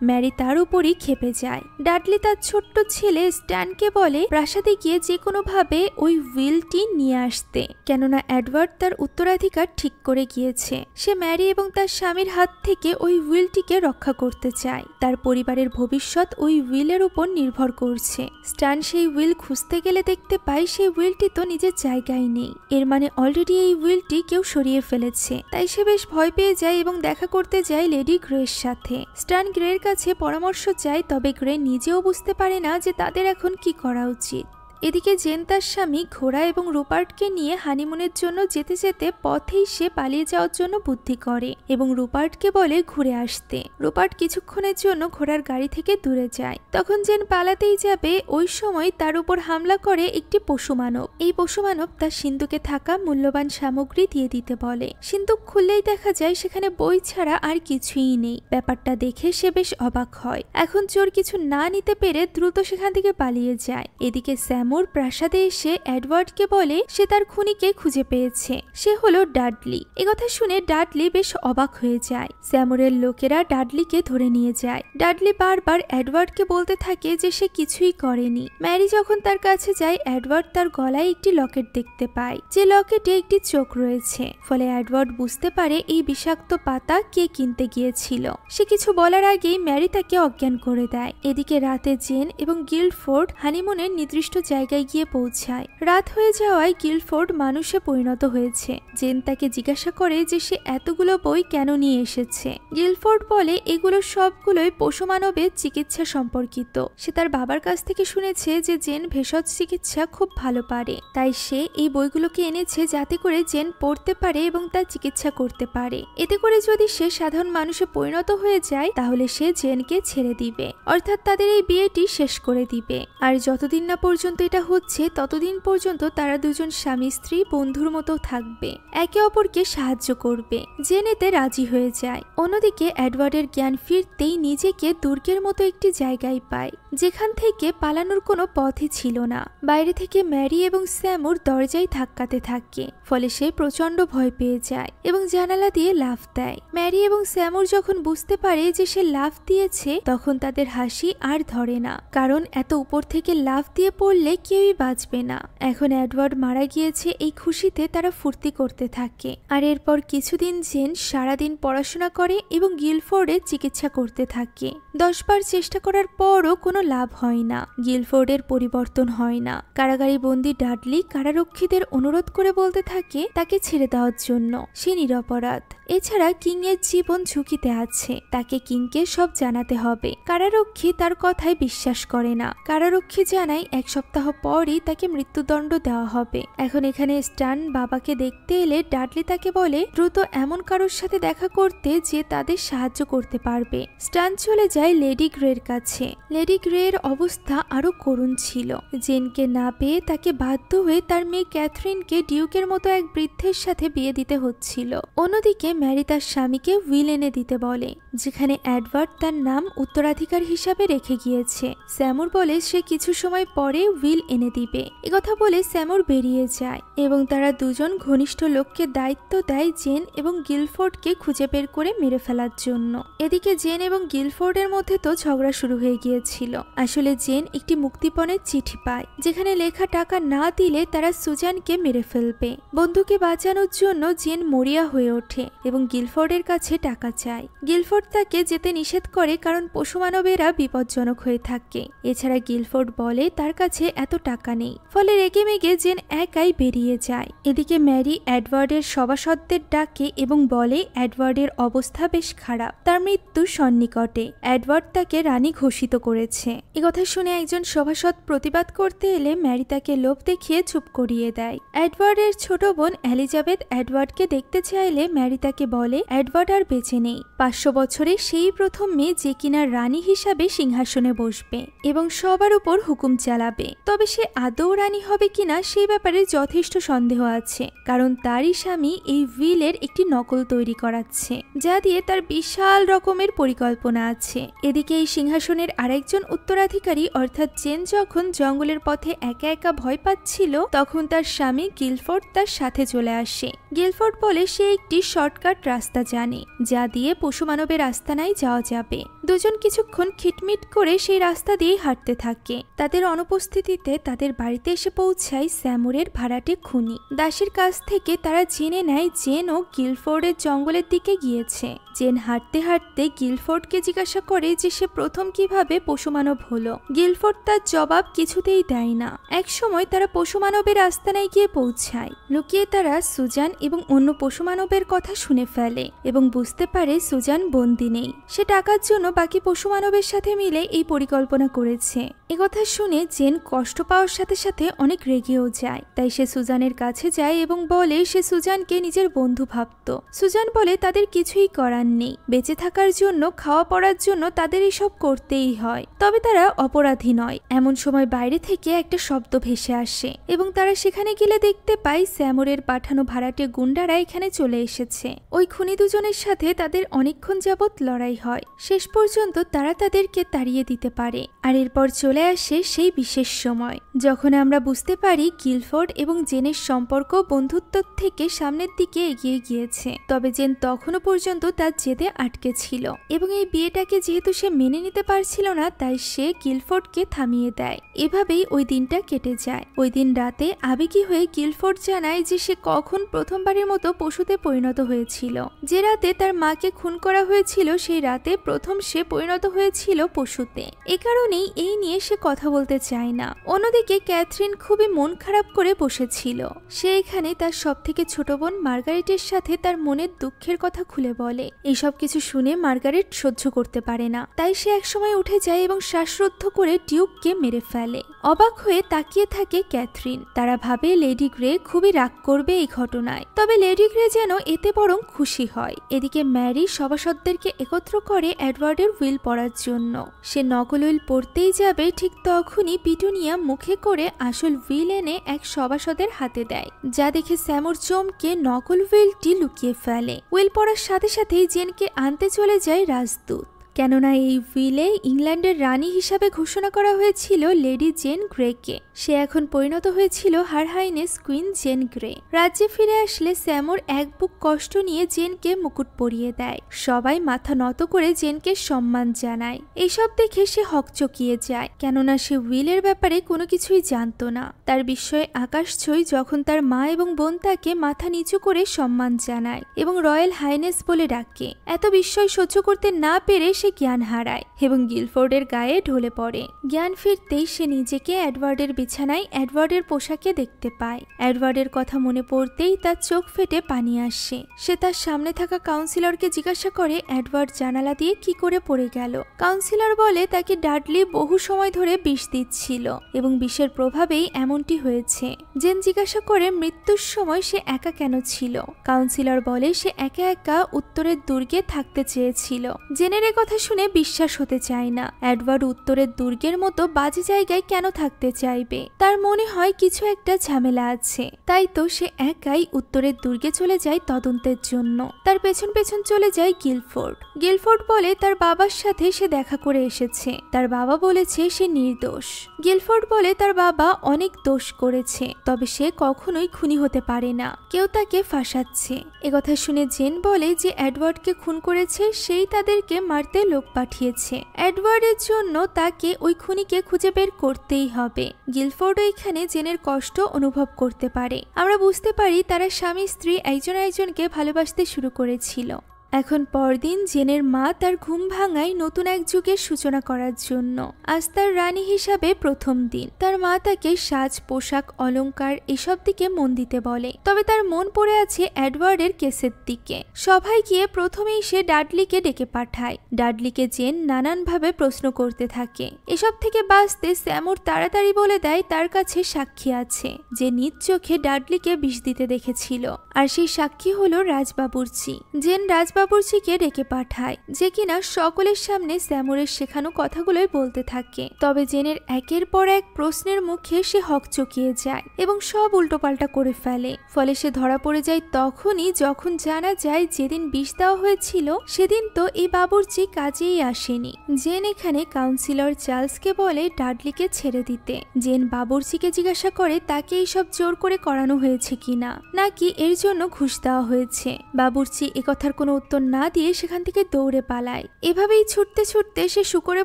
ম্যারি তার উপরই খেপে যায়। ডাডলি তার ছোট্ট ছেলে স্ট্যানকে বলে প্রাসাদে গিয়ে যে কোনো ভাবে ওই উইলটি নিয়ে আসতে, কেননা এডওয়ার্ড তার উত্তরাধিকার ঠিক করে গিয়েছে। সে ম্যারি এবং তার স্বামীর হাত থেকে ওই উইলটিকে রক্ষা করতে চায়। তার পরিবারের ভবিষ্যৎ ওই উইলের উপর নির্ভর করছে। স্ট্যান সেই উইল খুঁজতে গেলে দেখতে পায় সেই উইলটি তো নিজের জায়গায় নেই। এর মানে অলরেডি এই উইলটি কেউ সরিয়ে ফেলেছে। তাই সে বেশ ভয় পেয়ে যায় এবং দেখা করতে যায় লেডি গ্রের সাথে। স্ট্যান গ্রের কাছে পরামর্শ চায়, তবে গ্রে নিজেও বুঝতে পারে না যে তাদের এখন কি করা উচিত। এদিকে জেন তার স্বামী ঘোড়া এবং রুপার্টকে নিয়ে হানিমুনের জন্য যেতে যেতে পথেই সে পালিয়ে যাওয়ার জন্য বুদ্ধি করে এবং রুপার্টকে বলে ঘুরে আসতে। রুপার্ট কিছুক্ষণের জন্য ঘোড়ার গাড়ি থেকে দূরে যায়। তখন জেন পালাতেই যাবে, ওই সময় তার উপর হামলা করে একটি পশুমানব। এই পশুমানব তার সিন্ধুকে থাকা মূল্যবান সামগ্রী দিয়ে দিতে বলে। সিন্ধুক খুললেই দেখা যায় সেখানে বই ছাড়া আর কিছুই নেই। ব্যাপারটা দেখে সে বেশ অবাক হয়। এখন চোর কিছু না নিতে পেরে দ্রুত সেখান থেকে পালিয়ে যায়। এদিকে স্যামুর প্রাসাদে এসে এডওয়ার্ডকে বলে সে তার খুনিকে খুঁজে পেয়েছে, সে হলো ডাডলি। একথা শুনে ডাডলি বেশ অবাক হয়ে যায়। স্যামুরের লোকেরা ডাডলিকে ধরে নিয়ে যায়। ডাডলি বারবার এডওয়ার্ডকে বলতে থাকে যে সে কিছুই করেনি। ম্যারি যখন তার কাছে যায় এডওয়ার্ড তার গলায় একটি লকেট দেখতে পায়, যে লকেটে একটি চোখ রয়েছে। ফলে এডওয়ার্ড বুঝতে পারে এই বিষাক্ত পাতা কে কিনতে গিয়েছিল। সে কিছু বলার আগেই ম্যারি তাকে অজ্ঞান করে দেয়। এদিকে রাতে জেন এবং গিল্ডফোর্ড হানিমুনের নির্দিষ্ট জায়গায় গিয়ে পৌঁছায়। রাত হয়ে যাওয়ায় গিল্ডফোর্ড মানুষে পরিণত হয়েছে। জেন তাকে জিজ্ঞাসা করে যে সে এতগুলো বই কেন নিয়ে এসেছে। গিল্ডফোর্ড বলে এগুলো সবগুলোই পশুমানবের চিকিৎসা সম্পর্কিত। সে তার বাবার কাছ থেকে শুনেছে যে জেন ভেষজ চিকিৎসা খুব ভালো পারে, তাই সে এই বইগুলোকে এনেছে যাতে করে জেন পড়তে পারে এবং তার চিকিৎসা করতে পারে। এতে করে যদি সে সাধারণ মানুষে পরিণত হয়ে যায় তাহলে সে জেনকে ছেড়ে দিবে, অর্থাৎ তাদের এই বিয়েটি শেষ করে দিবে। আর যতদিন না পর্যন্ত এটা হচ্ছে ততদিন পর্যন্ত তারা দুজন স্বামী স্ত্রী বন্ধুর মতো থাকবে, একে অপরকে সাহায্য করবে। জেন এতে রাজি হয়ে যায়। অন্যদিকে এডওয়ার্ডের জ্ঞান ফিরতেই নিজেকে দুর্গের মতো একটি জায়গায় পায়, যেখান থেকে পালানোর কোনো পথই ছিল না। বাইরে থেকে ম্যারি এবং স্যামুর দরজায় ধাক্কাতে থাকে, ফলে সে প্রচন্ড ভয় পেয়ে যায় এবং জানালা দিয়ে লাফ দেয়। ম্যারি এবং স্যামুর যখন বুঝতে পারে যে সে লাফ দিয়েছে তখন তাদের হাসি আর ধরে না, কারণ এত উপর থেকে লাফ দিয়ে পড়লে কেউই বাঁচবে না। এখন এডওয়ার্ড মারা গিয়েছে এই খুশিতে তারা ফুর্তি করতে থাকে। আর এরপর কিছুদিন জেন সারাদিন পড়াশোনা করে এবং গিল্ডফোর্ডের চিকিৎসা করতে থাকে। 10 বার চেষ্টা করার পরও কোনো লাভ হয় না। গিল্ডফোর্ডের পরিবর্তন হয় না। কারাগারে বন্দী ডাডলি কারারক্ষীদের অনুরোধ করে বলতে থাকে তাকে ছেড়ে দেওয়ার জন্য, সে নিরপরাধ। এছাড়া কিং এর জীবন ঝুঁকিতে আছে, তাকে কিংকে সব জানাতে হবে। কারারক্ষী তার কথায় বিশ্বাস করে না। কারারক্ষী জানায় 1 সপ্তাহ পরই তাকে মৃত্যুদণ্ড দেওয়া হবে। এখন এখানে স্ট্যান বাবাকে দেখতে এলে ডাডলি তাকে বলে দ্রুত এমন কারোর সাথে দেখা করতে যে তাদের সাহায্য করতে পারবে। স্ট্যান চলে যায় লেডি গ্রের কাছে। লেডি গ্রের অবস্থা আরো করুণ ছিল। জেনকে না পেয়ে তাকে বাধ্য হয়ে তার মেয়ে ক্যাথরিনকে ডিউকের মতো এক বৃদ্ধের সাথে বিয়ে দিতে হচ্ছিল। অন্যদিকে ম্যারি তার স্বামীকে উইল এনে দিতে বলে, যেখানে এডওয়ার্ড তার নাম উত্তরাধিকার হিসাবে রেখে গিয়েছে। স্যামুর বলে সে কিছু সময় পরে উইল এনে দিবে। একথা বলে স্যামুর বেরিয়ে যায় এবং তারা দুজন ঘনিষ্ঠ লোককে দায়িত্ব দেয় জেন এবং গিল্ডফোর্ডকে খুঁজে বের করে মেরে ফেলার জন্য। এদিকে জেন এবং গিল্ডফোর্ডের মধ্যে তো ঝগড়া শুরু হয়ে গিয়েছিল। আসলে জেন একটি মুক্তিপণের চিঠি পায়, যেখানে লেখা টাকা না দিলে তারা সুজানকে মেরে ফেলবে। বন্ধুকে বাঁচানোর জন্য জেন মরিয়া হয়ে ওঠে এবং গিল্ডফোর্ডের কাছে টাকা চায়। গিল্ডফোর্ড তাকে যেতে নিষেধ করে কারণ পশুমানবেরা বিপজ্জনক হয়ে থাকে। এছাড়া গিল্ডফোর্ড বলে তার কাছে এত টাকা নেই, ফলে রেগে মেগে জেন একাই বেরিয়ে যায়। এদিকে ম্যারি এডওয়ার্ডের সভাসদদের ডাকে এবং বলে এডওয়ার্ডের অবস্থা বেশ খারাপ, তার মৃত্যু সন্নিকটে। এডওয়ার্ড তাকে রানী ঘোষিত করেছে। একথা শুনে একজন সভাসদ প্রতিবাদ করতে এলে ম্যারি তাকে লোভ দেখিয়ে চুপ করিয়ে দেয়। এডওয়ার্ডের ছোট বোন এলিজাবেথ এডওয়ার্ডকে দেখতে চাইলে ম্যারি তাকে তাকে বলে এডওয়ার্ড আর বেঁচে নেই। 500 বছরে সেই প্রথম মেয়ে যে কিনা রানী হিসাবে সিংহাসনে বসবে এবং সবার উপর হুকুম চালাবে। তবে সে আদৌ রানী হবে কিনা সেই ব্যাপারে যথেষ্ট সন্দেহ আছে, কারণ তারই স্বামী এই উইলের একটি নকল তৈরি করাচ্ছে, যা দিয়ে তার বিশাল রকমের পরিকল্পনা আছে। এদিকে এই সিংহাসনের আরেকজন উত্তরাধিকারী অর্থাৎ জেন যখন জঙ্গলের পথে একা একা ভয় পাচ্ছিল, তখন তার স্বামী গিলফোর্ড তার সাথে চলে আসে। গিলফোর্ড বলে সে একটি শর্টকাট রাস্তা জানে, যা দিয়ে পশু মানবের আস্তানায় যাওয়া যাবে। দুজন কিছুক্ষণ খিটমিট করে সেই রাস্তা দিয়ে হাঁটতে থাকে। তাদের অনুপস্থিতিতে তাদের বাড়িতে এসে পৌঁছায় স্যামুরের ভাড়াটে খুনি। দাসীর কাছ থেকে তারা জেনে নেয় জেন ও গিলফোর্ডের জঙ্গলের দিকে গিয়েছে। জেন হাঁটতে হাঁটতে গিলফোর্ডকে জিজ্ঞাসা করে যে সে প্রথম কিভাবে পশুমানব হলো। গিলফোর্ড তার জবাব কিছুতেই দেয় না। এক সময় তারা পশুমানবের আস্তানায় গিয়ে পৌঁছায়। লুকিয়ে তারা সুজান এবং অন্য পশুমানবের কথা শুনে ফেলে এবং বুঝতে পারে সুজান বন্দি নেই। সে টাকার জন্য বাকি পশুমানবের সাথে মিলে এই পরিকল্পনা করেছে। একথা শুনে জেন কষ্ট পাওয়ার সাথে সাথে অনেক রেগেও যায়। তাই সে সুজানের কাছে যায় এবং বলে সে সুজানকে নিজের বন্ধু ভাবত। সুজান বলে তাদের কিছুই করার নেই, বেঁচে থাকার জন্য খাওয়া পড়ার জন্য তাদের এসব করতেই হয়, তবে তারা অপরাধী নয়। এমন সময় বাইরে থেকে একটা শব্দ ভেসে আসে এবং তারা সেখানে গেলে দেখতে পায় স্যামুরের পাঠানো ভাড়াটে গুন্ডারা এখানে চলে এসেছে। ওই খুনি দুজনের সাথে তাদের অনেকক্ষণ যাবৎ লড়াই হয়। শেষ পর্যন্ত তারা তাদেরকে তাড়িয়ে দিতে পারে। আর এরপর চলে আসে সেই বিশেষ সময় যখন আমরা বুঝতে পারি গিলফোর্ড এবং জেনের সম্পর্ক বন্ধুত্ব থেকে সামনের দিকে এগিয়ে গিয়েছে। তবে জেন তখনও পর্যন্ত তার জেদে আটকে ছিল এবং এই বিয়েটাকে যেহেতু সে মেনে নিতে পারছিল না, তাই সে গিলফোর্ডকে থামিয়ে দেয়। এভাবেই ওই দিনটা কেটে যায়। ওই দিন রাতে আবেগী হয়ে গিলফোর্ড জানায় যে সে কখন প্রথমবারের মতো পশুতে পরিণত হয়েছিল। যে রাতে তার মাকে খুন করা হয়েছিল সেই রাতে প্রথম সে পরিণত হয়েছিল পশুতে। এ কারণেই এই নিয়ে সে কথা বলতে চায় না। অন্যদিকে ক্যাথরিন খুবই মন খারাপ করে বসেছিল। সে এখানে তার সব থেকে ছোট বোন মার্গারেটের সাথে তার মনের দুঃখের কথা খুলে বলে। এইসব কিছু শুনে মার্গারেট সহ্য করতে পারে না, তাই সে একসময় উঠে যায় এবং শ্বাসরুদ্ধ করে ডিউককে মেরে ফেলে। অবাক হয়ে তাকিয়ে থাকে ক্যাথরিন। তারা ভাবে লেডি গ্রে খুবই রাগ করবে এই ঘটনায়, তবে লেডি গ্রে যেন এতে বরং খুশি হয়। এদিকে ম্যারি সভাসদদেরকে একত্র করে এডওয়ার্ডের উইল পড়ার জন্য। সে নকল উইল পড়তেই যাবে, ঠিক তখনই পিটুনিয়া মুখে করে আসল উইল এনে এক সভাসদের হাতে দেয়, যা দেখে স্যামুর চমকে নকল উইলটি লুকিয়ে ফেলে। উইল পড়ার সাথে সাথেই জেনকে আনতে চলে যায় রাজদূত, কেননা এই উইলে ইংল্যান্ডের রানী হিসাবে ঘোষণা করা হয়েছিল লেডি জেন গ্রেকে। সে এখন পরিণত হয়েছিল হার হাইনেস কুইন জেন গ্রে। রাজ্যে ফিরে আসলে স্যামুর এক বুক কষ্ট নিয়ে জেনকে মুকুট পরিয়ে দেয়। সবাই মাথা নত করে জেনকে সম্মান জানায়। এইসব দেখে সে হকচকিয়ে যায়, কেননা সে উইলের ব্যাপারে কোনো কিছুই জানতো না। তার বিস্ময়ে আকাশ ছুঁই যখন তার মা এবং বোন তাকে মাথা নিচু করে সম্মান জানায় এবং রয়্যাল হাইনেস বলে ডাকে। এত বিস্ময় সহ্য করতে না পেরে সে জ্ঞান হারায় এবং গিলফোর্ডের গায়ে ঢলে পড়ে। জ্ঞান ফিরতেই সে নিজেকে এডওয়ার্ডের বিছানায় এডওয়ার্ডের পোশাকে দেখতে পায়। এডওয়ার্ডের কথা মনে পড়তেই তার চোখ ফেটে পানি আসে। সে তার সামনে থাকা কাউন্সিলরকে জিজ্ঞাসা করে এডওয়ার্ড জানালা দিয়ে কি করে পড়ে গেল। কাউন্সিলর বলে তাকে ডাডলি বহু সময় ধরে বিষ দিচ্ছিল এবং বিষের প্রভাবেই এমনটি হয়েছে। জেন জিজ্ঞাসা করে মৃত্যুর সময় সে একা কেন ছিল। কাউন্সিলর বলে সে একা একা উত্তরের দুর্গে থাকতে চেয়েছিল। জেনের কথা শুনে বিশ্বাস হতে চায় না। এডওয়ার্ড উত্তরের দুর্গের মতো বাজে জায়গায় কেন থাকতে চাইবে। তার মনে হয় কিছু একটা ঝামেলা আছে, তাই তো সে একাই উত্তরের দুর্গে চলে যায় তদন্তের জন্য। তার পেছন পেছন চলে যায় গিলফোর্ড। গিলফোর্ড বলে তার বাবার সাথে সে দেখা করে এসেছে। তার বাবা বলেছে সে নির্দোষ। গিলফোর্ড বলে তার বাবা অনেক দোষ করেছে, তবে সে কখনোই খুনি হতে পারে না, কেউ তাকে ফাঁসাচ্ছে। একথা শুনে জেন বলে যে এডওয়ার্ডকে খুন করেছে সেই তাদেরকে মারতে লোক পাঠিয়েছে। এডওয়ার্ডের জন্য তাকে ওই খুনিকে খুঁজে বের করতেই হবে। গিলফোর্ডও এখানে জেনের কষ্ট অনুভব করতে পারে। আমরা বুঝতে পারি তারা স্বামী স্ত্রী একজন একজনকে ভালোবাসতে শুরু করেছিল। এখন পরদিন জেনের মা তার ঘুম ভাঙায় নতুন এক যুগের সূচনা করার জন্য। আজ তার রানী হিসাবে প্রথম দিন। তার মা তাকে সাজ পোশাক অলংকার এসব দিকে মন দিতে বলে, তবে তার মন পড়ে আছে এডওয়ার্ডের কেসের দিকে। সভায় গিয়ে প্রথমেই সে ডাডলিকে ডেকে পাঠায়। ডাডলিকে জেন নানানভাবে প্রশ্ন করতে থাকে। এসব থেকে বাঁচতে স্যামুর তাড়াতাড়ি বলে দেয় তার কাছে সাক্ষী আছে যে নিজ চোখে ডাডলিকে বিষ দিতে দেখেছিল, আর সেই সাক্ষী হলো রাজবাবুর্চি। জেন রাজবাবুর্চিকে ডেকে পাঠায়, যে কিনা সকলের সামনে স্যামুরের শেখানো কথাগুলোই বলতে থাকে। তবে জেনের একের পর এক প্রশ্নের মুখে সে হকচকিয়ে যায় এবং সব উল্টোপাল্টা করে ফেলে। ফলে সে ধরা পড়ে যায় তখনই যখন জানা যায় যেদিন বিষ দেওয়া হয়েছিল সেদিন তো এই বাবুর্চি কাজেই আসেনি। জেন এখানে কাউন্সিলর চার্লসকে বলে ডাডলিকে ছেড়ে দিতে। জেন বাবুর্চিকে জিজ্ঞাসা করে তাকে এইসব জোর করে করানো হয়েছে কিনা, নাকি এর জন্য ঘুষ দেওয়া হয়েছে। বাবুর্চি একথার কোনো উত্তর না দিয়ে সেখান থেকে দৌড়ে পালায়। এভাবেই ছুটতে ছুটতে সে শূকরে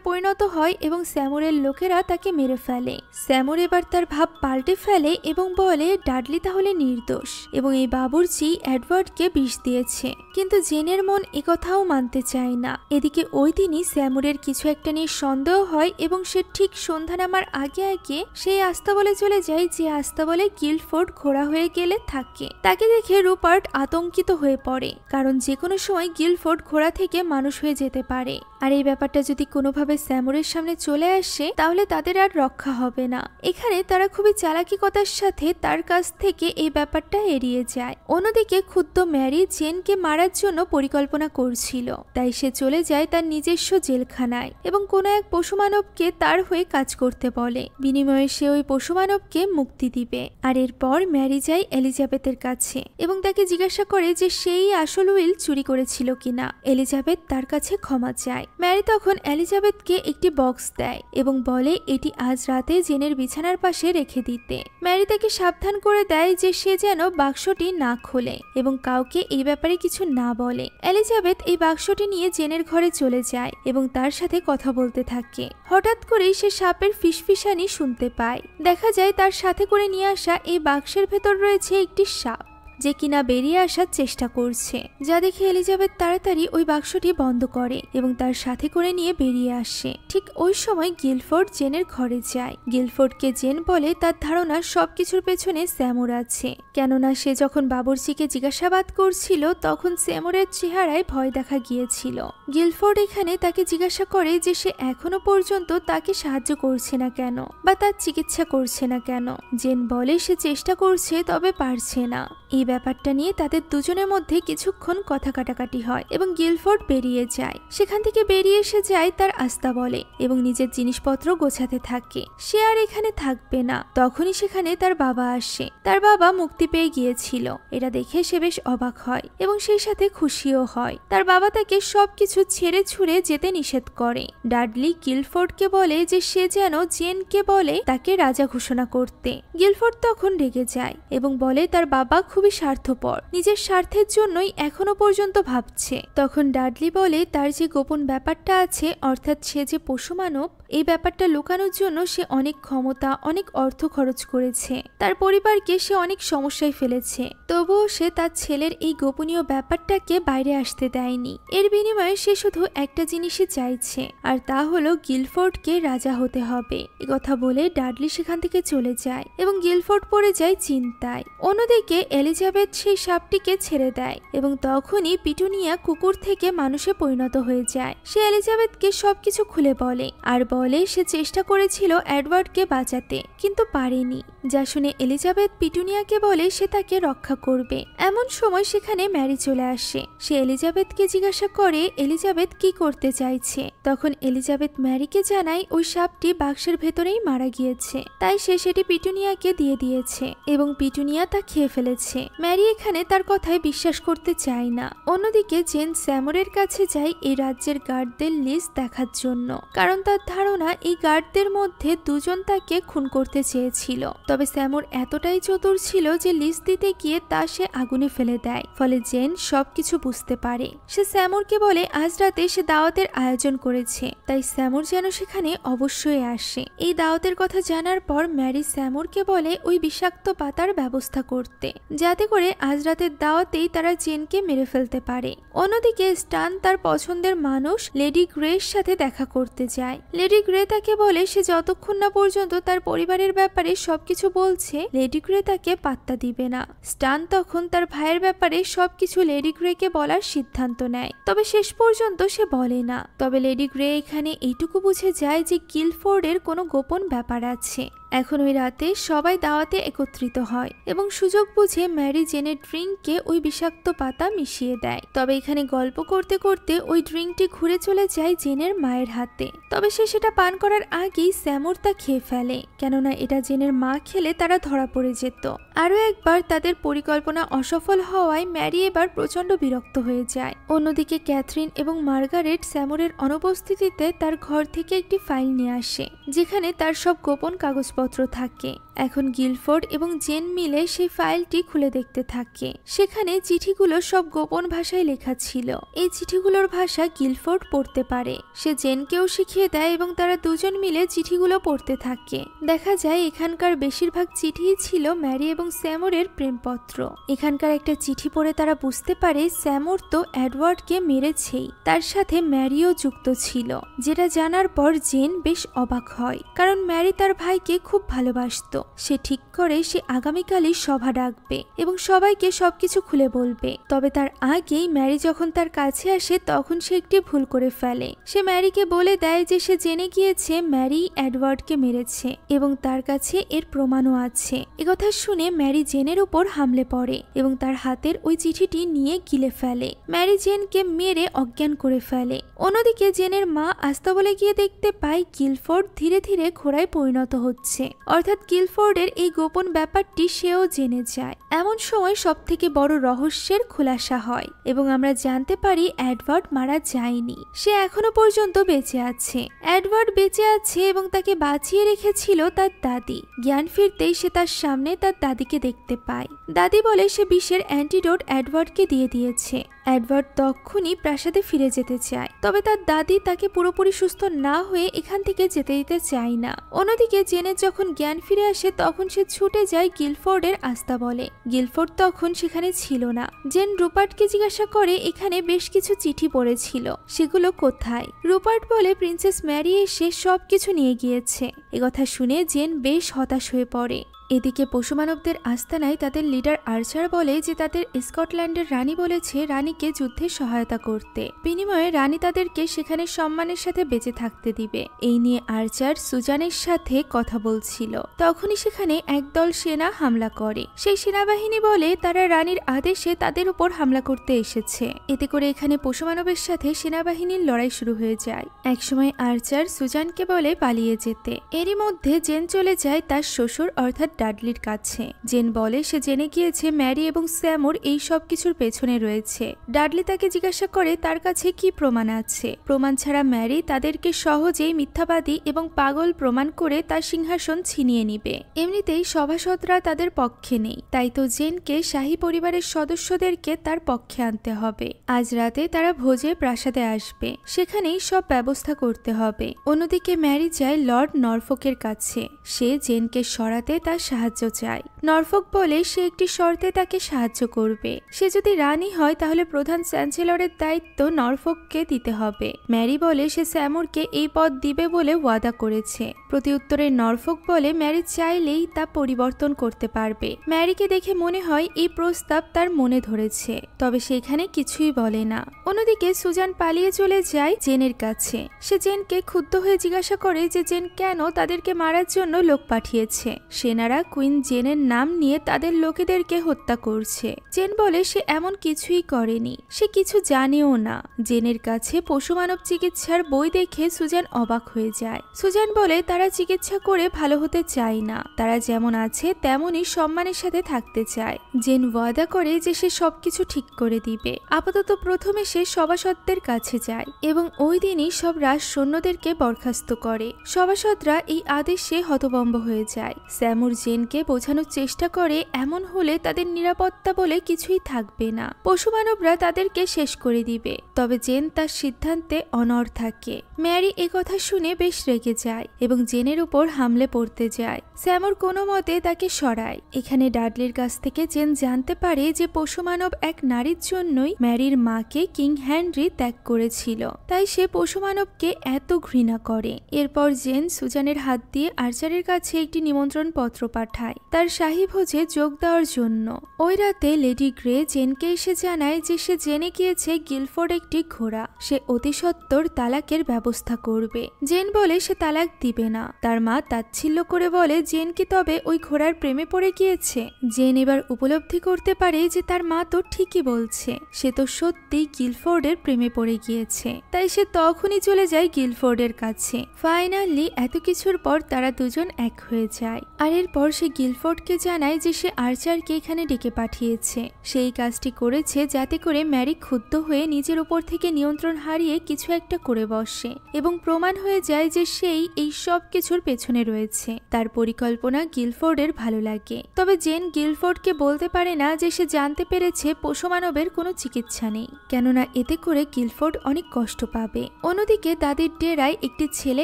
পরিণত হয় এবং স্যামুরের লোকেরা তাকে মেরে ফেলে। স্যামুর এবার তার ভাব পাল্টে ফেলে এবং বলে ডাডলি তাহলে নির্দোষ এবং এই বাবুর্চি এডওয়ার্ডকে বিষ দিয়েছে। কিন্তু জেনের মন একথাও মানতে চায় না। এদিকে ওই দিনই স্যামুরের কিছু একটা নিয়ে সন্দেহ হয় এবং সে ঠিক সন্ধ্যা নামার আগে আগে সেই আস্তাবলে চলে যায়, যে আস্তাবলে গিল্ডফোর্ড ঘোড়া হয়ে গেলে থাকে। তাকে দেখে রুপার্ট আতঙ্কিত হয়ে পড়ে, কারণ যে কোনো সময় গিল্ডফোর্ড ঘোড়া থেকে মানুষ হয়ে যেতে পারে, আর এই ব্যাপারটা যদি কোনোভাবে স্যামুরের সামনে চলে আসে তাহলে তাদের আর রক্ষা হবে না। এখানে তারা খুবই চালাকিকতার সাথে তার কাছ থেকে এই ব্যাপারটা এড়িয়ে যায়। অন্যদিকে ক্ষুব্ধ ম্যারি জেনকে মারার জন্য পরিকল্পনা করছিল, তাই সে চলে যায় তার নিজস্ব জেলখানায় এবং কোনো এক পশুমানবকে তার হয়ে কাজ করতে বলে। বিনিময়ে সে ওই পশুমানবকে মুক্তি দিবে। আর এরপর ম্যারি যায় এলিজাবেথের কাছে এবং তাকে জিজ্ঞাসা করে যে সেই আসল উইল চুরি করেছিল কিনা। এলিজাবেথ তার কাছে ক্ষমা চায়। ম্যারি তখন এলিজাবেথকে একটি বক্স দেয় এবং বলে এটি আজ রাতে জেনের বিছানার পাশে রেখে দিতে। ম্যারি তাকে সাবধান করে দেয় যে সে যেন বাক্সটি না খোলে এবং কাউকে এই ব্যাপারে কিছু না বলে। এলিজাবেথ এই বাক্সটি নিয়ে জেনের ঘরে চলে যায় এবং তার সাথে কথা বলতে থাকে। হঠাৎ করেই সে সাপের ফিসফিসানি শুনতে পায়। দেখা যায় তার সাথে করে নিয়ে আসা এই বাক্সের ভেতর রয়েছে একটি সাপ, যে কিনা বেরিয়ে আসার চেষ্টা করছে। যা দেখে এলিজাবেথ তাড়াতাড়ি ওই বাক্সটি বন্ধ করে এবং তার সাথে করে নিয়ে বেরিয়ে আসে। ঠিক ওই সময় গিলফোর্ড জেনের ঘরে যায়। গিলফোর্ডকে জেন বলে তার ধারণা সবকিছুর পেছনে স্যামুর আছে, কেননা সে যখন বাবুর্চিকে জিজ্ঞাসাবাদ করছিল তখন স্যামুরের চেহারায় ভয় দেখা গিয়েছিল। গিলফোর্ড এখানে তাকে জিজ্ঞাসা করে যে সে এখনো পর্যন্ত তাকে সাহায্য করছে না কেন বা তার চিকিৎসা করছে না কেন। জেন বলে সে চেষ্টা করছে তবে পারছে না। এই ব্যাপারটা নিয়ে তাদের দুজনের মধ্যে কিছুক্ষণ কথা কাটাকাটি হয় এবং গিলফোর্ড বেরিয়ে যায়। সেখান থেকে বেরিয়ে এসে যায় তার আস্তাবলে এবং নিজের জিনিসপত্র গোছাতে থাকে। সে আর এখানে থাকবে না। তখনই সেখানে তার বাবা আসে। তার বাবা মুক্তি পেয়ে গিয়েছিল। এটা দেখে সে বেশ অবাক হয় এবং সেই সাথে খুশিও হয়। তার বাবা তাকে সবকিছু ছেড়ে ছুড়ে যেতে নিষেধ করে। ডাডলি গিলফোর্ডকে বলে যে সে যেন জেনকে বলে তাকে রাজা ঘোষণা করতে। গিলফোর্ড তখন রেগে যায় এবং বলে তার বাবা খুবই স্বার্থপর, নিজের স্বার্থের জন্যই এখনো পর্যন্ত ভাবছে। তখন ডাডলি বলে তার যে গোপন ব্যাপারটা আছে, অর্থাৎ সে যে পশু মানব, এই ব্যাপারটা লুকানোর জন্য সে অনেক ক্ষমতা অনেক অর্থ খরচ করেছে। তার পরিবারকে সে অনেক সমস্যায় ফেলেছে, তবুও সে তার ছেলের এই গোপনীয় ব্যাপারটাকে বাইরে আসতে দেয়নি। এর বিনিময়ে সে শুধু একটা জিনিসই চাইছে, আর তা হলো গিলফোর্ডকে রাজা হতে হবে। এ কথা বলে ডাডলি সেখান থেকে চলে যায় এবং গিলফোর্ড পড়ে যায় চিন্তায়। অন্যদিকে এলিজাবেথ সেই সাপটিকে ছেড়ে দেয় এবং তখনই পিটুনিয়া কুকুর থেকে মানুষে পরিণত হয়ে যায়। সে এলিজাবেথকে সবকিছু খুলে বলে আর বলে সে চেষ্টা করেছিল এডওয়ার্ডকে বাঁচাতে কিন্তু পারেনি। যা শুনে এলিজাবেথ পিটুনিয়াকে বলে সে তাকে রক্ষা করবে। এমন সময় সেখানে ম্যারি চলে আসে। সে এলিজাবেথকে জিজ্ঞাসা করে এলিজাবেথ কি করতে চাইছে। তখন এলিজাবেথ ম্যারিকে জানায় ওই সাপটি বাক্সের ভেতরেই মারা গিয়েছে, তাই সে সেটি পিটুনিয়াকে দিয়ে দিয়েছে এবং পিটুনিয়া তা খেয়ে ফেলেছে। ম্যারি এখানে তার কথায় বিশ্বাস করতে চায় না। অন্যদিকে জেন স্যামুরের কাছে যায় এই রাজ্যের গার্ডদের লিস্ট দেখার জন্য, কারণ তার ধারণা এই গার্ডদের মধ্যে দুজন তাকে খুন করতে চেয়েছিল। তবে স্যামুর এতটাই চতুর ছিল যে লিস্ট দিতে গিয়ে তা সে আগুনে ফেলে দেয়। ফলে জেন সবকিছু বুঝতে পারে। সে স্যামুরকে বলে আজ রাতে সে দাওয়াতের আয়োজন করেছে, তাই স্যামুর যেন সেখানে অবশ্যই আসে। এই দাওয়াতের কথা জানার পর ম্যারি স্যামুরকে বলে ওই বিষাক্ত পাতার ব্যবস্থা করতে, যাতে করে আজ রাতের দাওয়াতেই তারা জেনকে মেরে ফেলতে পারে। অন্যদিকে স্টান তার পছন্দের মানুষ লেডি গ্রের সাথে দেখা করতে যায়। লেডি গ্রে তাকে বলে সে যতক্ষণ না পর্যন্ত তার পরিবারের ব্যাপারে সবকিছু বলছে লেডি গ্রে তাকে পাত্তা দিবে না। স্টান তখন তার ভাইয়ের ব্যাপারে সবকিছু লেডি গ্রেকে বলার সিদ্ধান্ত নেয়, তবে শেষ পর্যন্ত সে বলে না। তবে লেডি গ্রে এখানে এইটুকু বুঝে যায় যে গিলফোর্ডের কোনো গোপন ব্যাপার আছে। এখন ওই রাতে সবাই দাওয়াতে একত্রিত হয় এবং সুযোগ বুঝে ম্যারি জেনের ড্রিঙ্ককে ওই বিষাক্ত পাতা মিশিয়ে দেয়। তবে এখানে গল্প করতে করতে ওই ড্রিঙ্কটি ঘুরে চলে যায় জেনের মায়ের হাতে। তবে সে সেটা পান করার আগেই স্যামুর তা খেয়ে ফেলে, কেননা এটা জেনের মা খেলে তারা ধরা পড়ে যেত। আরও একবার তাদের পরিকল্পনা অসফল হওয়ায় ম্যারি এবার প্রচন্ড বিরক্ত হয়ে যায়। অন্যদিকে ক্যাথরিন এবং মার্গারেট স্যামুরের অনুপস্থিতিতে তার ঘর থেকে একটি ফাইল নিয়ে আসে, যেখানে তার সব গোপন কাগজপত্র থাকে। এখন গিলফোর্ড এবং জেন মিলে সেই ফাইলটি খুলে দেখতে থাকে। সেখানে চিঠিগুলো সব গোপন ভাষায় লেখা ছিল। এই চিঠিগুলোর ভাষা গিলফোর্ড পড়তে পারে। সে জেনকেও শিখিয়ে দেয় এবং তারা দুজন মিলে চিঠিগুলো পড়তে থাকে। দেখা যায় এখানকার বেশিরভাগ চিঠিই ছিল ম্যারি এবং স্যামুরের প্রেমপত্র। এখানকার একটা চিঠি পড়ে তারা বুঝতে পারে স্যামুর তো এডওয়ার্ডকে মেরেছেই, তার সাথে ম্যারিও যুক্ত ছিল। যেটা জানার পর জেন বেশ অবাক হয়, কারণ ম্যারি তার ভাইকে খুব ভালোবাসত। সে ঠিক করে সে আগামীকালই সভা ডাকবে এবং সবাইকে সবকিছু খুলে বলবে। তবে তার আগেই ম্যারি যখন তার কাছে আসে তখন সে একটি ভুল করে ফেলে। সে ম্যারিকে বলে দেয় যে সে জেনে গিয়েছে ম্যারি এডওয়ার্ডকে মেরেছে এবং তার কাছে এর প্রমাণও আছে। একথা শুনে ম্যারি জেনের উপর হামলে পড়ে এবং তার হাতের ওই চিঠিটি নিয়ে গিলে ফেলে। ম্যারি জেনকে মেরে অজ্ঞান করে ফেলে। অন্যদিকে জেনের মা আস্তাবলে গিয়ে দেখতে পায় গিলফোর্ড ধীরে ধীরে ঘোড়ায় পরিণত হচ্ছে, অর্থাৎ গিলফোর্ডের এই গোপন ব্যাপারটি সেও জেনে যায়। এমন সময় সবথেকে বড় রহস্যের খোলাসা হয় এবং আমরা জানতে পারি এডওয়ার্ড মারা যায়নি, সে এখনো পর্যন্ত বেঁচে আছে। এডওয়ার্ড বেঁচে আছে এবং তাকে বাঁচিয়ে রেখেছিল তার দাদি। জ্ঞান ফিরতেই সে তার সামনে তার দাদিকে দেখতে পায়। দাদি বলে সে বিষের অ্যান্টিডোট এডওয়ার্ডকে দিয়ে দিয়েছে। এডওয়ার্ড তখনই প্রাসাদে ফিরে যেতে চায়, তবে তার দাদি তাকে পুরোপুরি সুস্থ না হয়ে এখান থেকে যেতে দিতে চায় না। অন্যদিকে জেনের যখন জ্ঞান ফিরে আসে তখন সে ছুটে যায় গিলফোর্ডের আস্তাবলে। গিলফোর্ড তখন সেখানে ছিল না। জেন রুপার্টকে জিজ্ঞাসা করে এখানে বেশ কিছু চিঠি পড়েছিল, সেগুলো কোথায়। রুপার্ট বলে প্রিন্সেস ম্যারি এসে সবকিছু নিয়ে গিয়েছে। একথা শুনে জেন বেশ হতাশ হয়ে পড়ে। এদিকে পশুমানবদের আস্তানায় তাদের লিডার আর্চার বলে যে তাদের স্কটল্যান্ডের রানী বলেছে রানীকে যুদ্ধে সহায়তা করতে, বিনিময়ে রানী তাদেরকে সেখানে সম্মানের সাথে বেঁচে থাকতে দিবে। এই নিয়ে আর্চার সুজানের সাথে কথা বলছিল, তখনই সেখানে একদল সেনা হামলা করে। সেই সেনাবাহিনী বলে তারা রানীর আদেশে তাদের উপর হামলা করতে এসেছে। এতে করে এখানে পশুমানবের সাথে সেনাবাহিনীর লড়াই শুরু হয়ে যায়। একসময় আর্চার সুজানকে বলে পালিয়ে যেতে। এরই মধ্যে জেন চলে যায় তার শ্বশুর অর্থাৎ ডাডলির কাছে। জেন বলে সে জেনে গিয়েছে ম্যারি এবং স্যামুর এই সব কিছুর পেছনে রয়েছে। ডাডলি তাকে জিজ্ঞাসা করে তার কাছে কি প্রমাণ আছে। প্রমাণ ছাড়া ম্যারি তাদেরকে সহজেই মিথ্যাবাদী এবং পাগল প্রমাণ করে তার সিংহাসন ছিনিয়ে নিবে। এমনিতেই সভাসদরা তাদের পক্ষে নেই, তাই তো জেনকে শাহী পরিবারের সদস্যদেরকে তার পক্ষে আনতে হবে। আজ রাতে তারা ভোজে প্রাসাদে আসবে, সেখানেই সব ব্যবস্থা করতে হবে। অন্যদিকে ম্যারি যায় লর্ড নরফোকের কাছে। সে জেনকে সরাতে তার সাহায্য চায়। নরফোক বলে সে একটি শর্তে তাকে সাহায্য করবে। সে যদি রানী হয় তাহলে প্রধান চ্যান্সেলরের দায়িত্ব নরফোককে দিতে হবে। ম্যারি বলে সে স্যামুরকে এই পদ দিবে বলে ওয়াদা করেছে। প্রতিউত্তরে নরফোক বলে ম্যারি চাইলেই তা পরিবর্তন করতে পারবে। ম্যারিকে দেখে মনে হয় এই প্রস্তাব তার মনে ধরেছে, তবে সেখানে কিছুই বলে না। অন্যদিকে সুজান পালিয়ে চলে যায় জেনের কাছে। সে জেনকে ক্ষুব্ধ হয়ে জিজ্ঞাসা করে যে জেন কেন তাদেরকে মারার জন্য লোক পাঠিয়েছে। সেনারা কুইন জেনের নাম নিয়ে তাদের লোকেদেরকে হত্যা করছে। জেন বলে সে এমন কিছুই করেনি, সে কিছু জানেও না। জেনের কাছে পশুমানব চিকিৎসার বই দেখে সুজান অবাক হয়ে যায়। সুজান বলে তারা চিকিৎসা করে ভালো হতে চায় না, তারা যেমন আছে তেমনই সম্মানের সাথে থাকতে চায়। জেন ওয়াদা করে যে সে সবকিছু ঠিক করে দিবে। আপাতত প্রথমে সে সভাসদদের কাছে যায় এবং ওই দিনই সব রাজ সৈন্যদেরকে বরখাস্ত করে। সভাসদরা এই আদেশে হতভম্ব হয়ে যায়। স্যামুর জেনকে বোঝানোর চেষ্টা করে এমন হলে তাদের নিরাপত্তা বলে কিছুই থাকবে না, পশুমানবরা তাদেরকে শেষ করে দিবে। তবে জেন তার সিদ্ধান্তে অনড় থাকে। ম্যারি কথা শুনে বেশ রেগে যায় এবং জেনের উপর হামলে পড়তে যায়। স্যামর কোনো মতে তাকে সরায়। এখানে ডাডলির কাছ থেকে জেন জানতে পারে যে পশুমানব এক নারীর জন্যই ম্যারির মাকে কিং হেনরি ত্যাগ করেছিল, তাই সে পশুমানবকে এত ঘৃণা করে। এরপর জেন সুজানের হাত দিয়ে আর্চারের কাছে একটি নিমন্ত্রণ পত্র পাঠায় তার শাহী ভোজে যোগ দেওয়ার জন্য। ওই রাতে লেডি গ্রে জেনকে এসে জানায় যে সে জেনে গিয়েছে গিলফোর্ড একটি ঘোড়া, সে অতি সত্বর তালাকের ব্যবস্থা করবে। জেন বলে সে তালাক দিবে না। তার মা তাচ্ছিল্য করে বলে জেন কি তবে ওই ঘোড়ার প্রেমে পড়ে গিয়েছে? জেন এবার উপলব্ধি করতে পারে যে তার মা তো ঠিকই বলছে, সে তো সত্যি গিলফোর্ডের প্রেমে পড়ে গিয়েছে। তাই সে তখনই চলে যায় গিলফোর্ডের কাছে। ফাইনালি এত কিছুর পর তারা দুজন এক হয়ে যায়। আর এরপর সে গিলফোর্ডকে জানায় যে সে আর্চারকে এখানে ডেকে পাঠিয়েছে, সেই কাজটি করেছে যাতে করে ম্যারি ক্ষুব্ধ হয়ে নিজের উপর থেকে নিয়ন্ত্রণ হারিয়ে কিছু একটা করে বসে এবং প্রমাণ হয়ে যায় যে সেই এই সব কিছুর পেছনে রয়েছে। তার পরিকল্পনা গিলফোর্ডের ভালো লাগে। তবে জেন গিলফোর্ডকে বলতে পারে না যে সে জানতে পেরেছে পশুমানবের কোনো চিকিৎসা নেই, কেননা এতে করে গিলফোর্ড অনেক কষ্ট পাবে। অন্যদিকে দাদির ডেরায় একটি ছেলে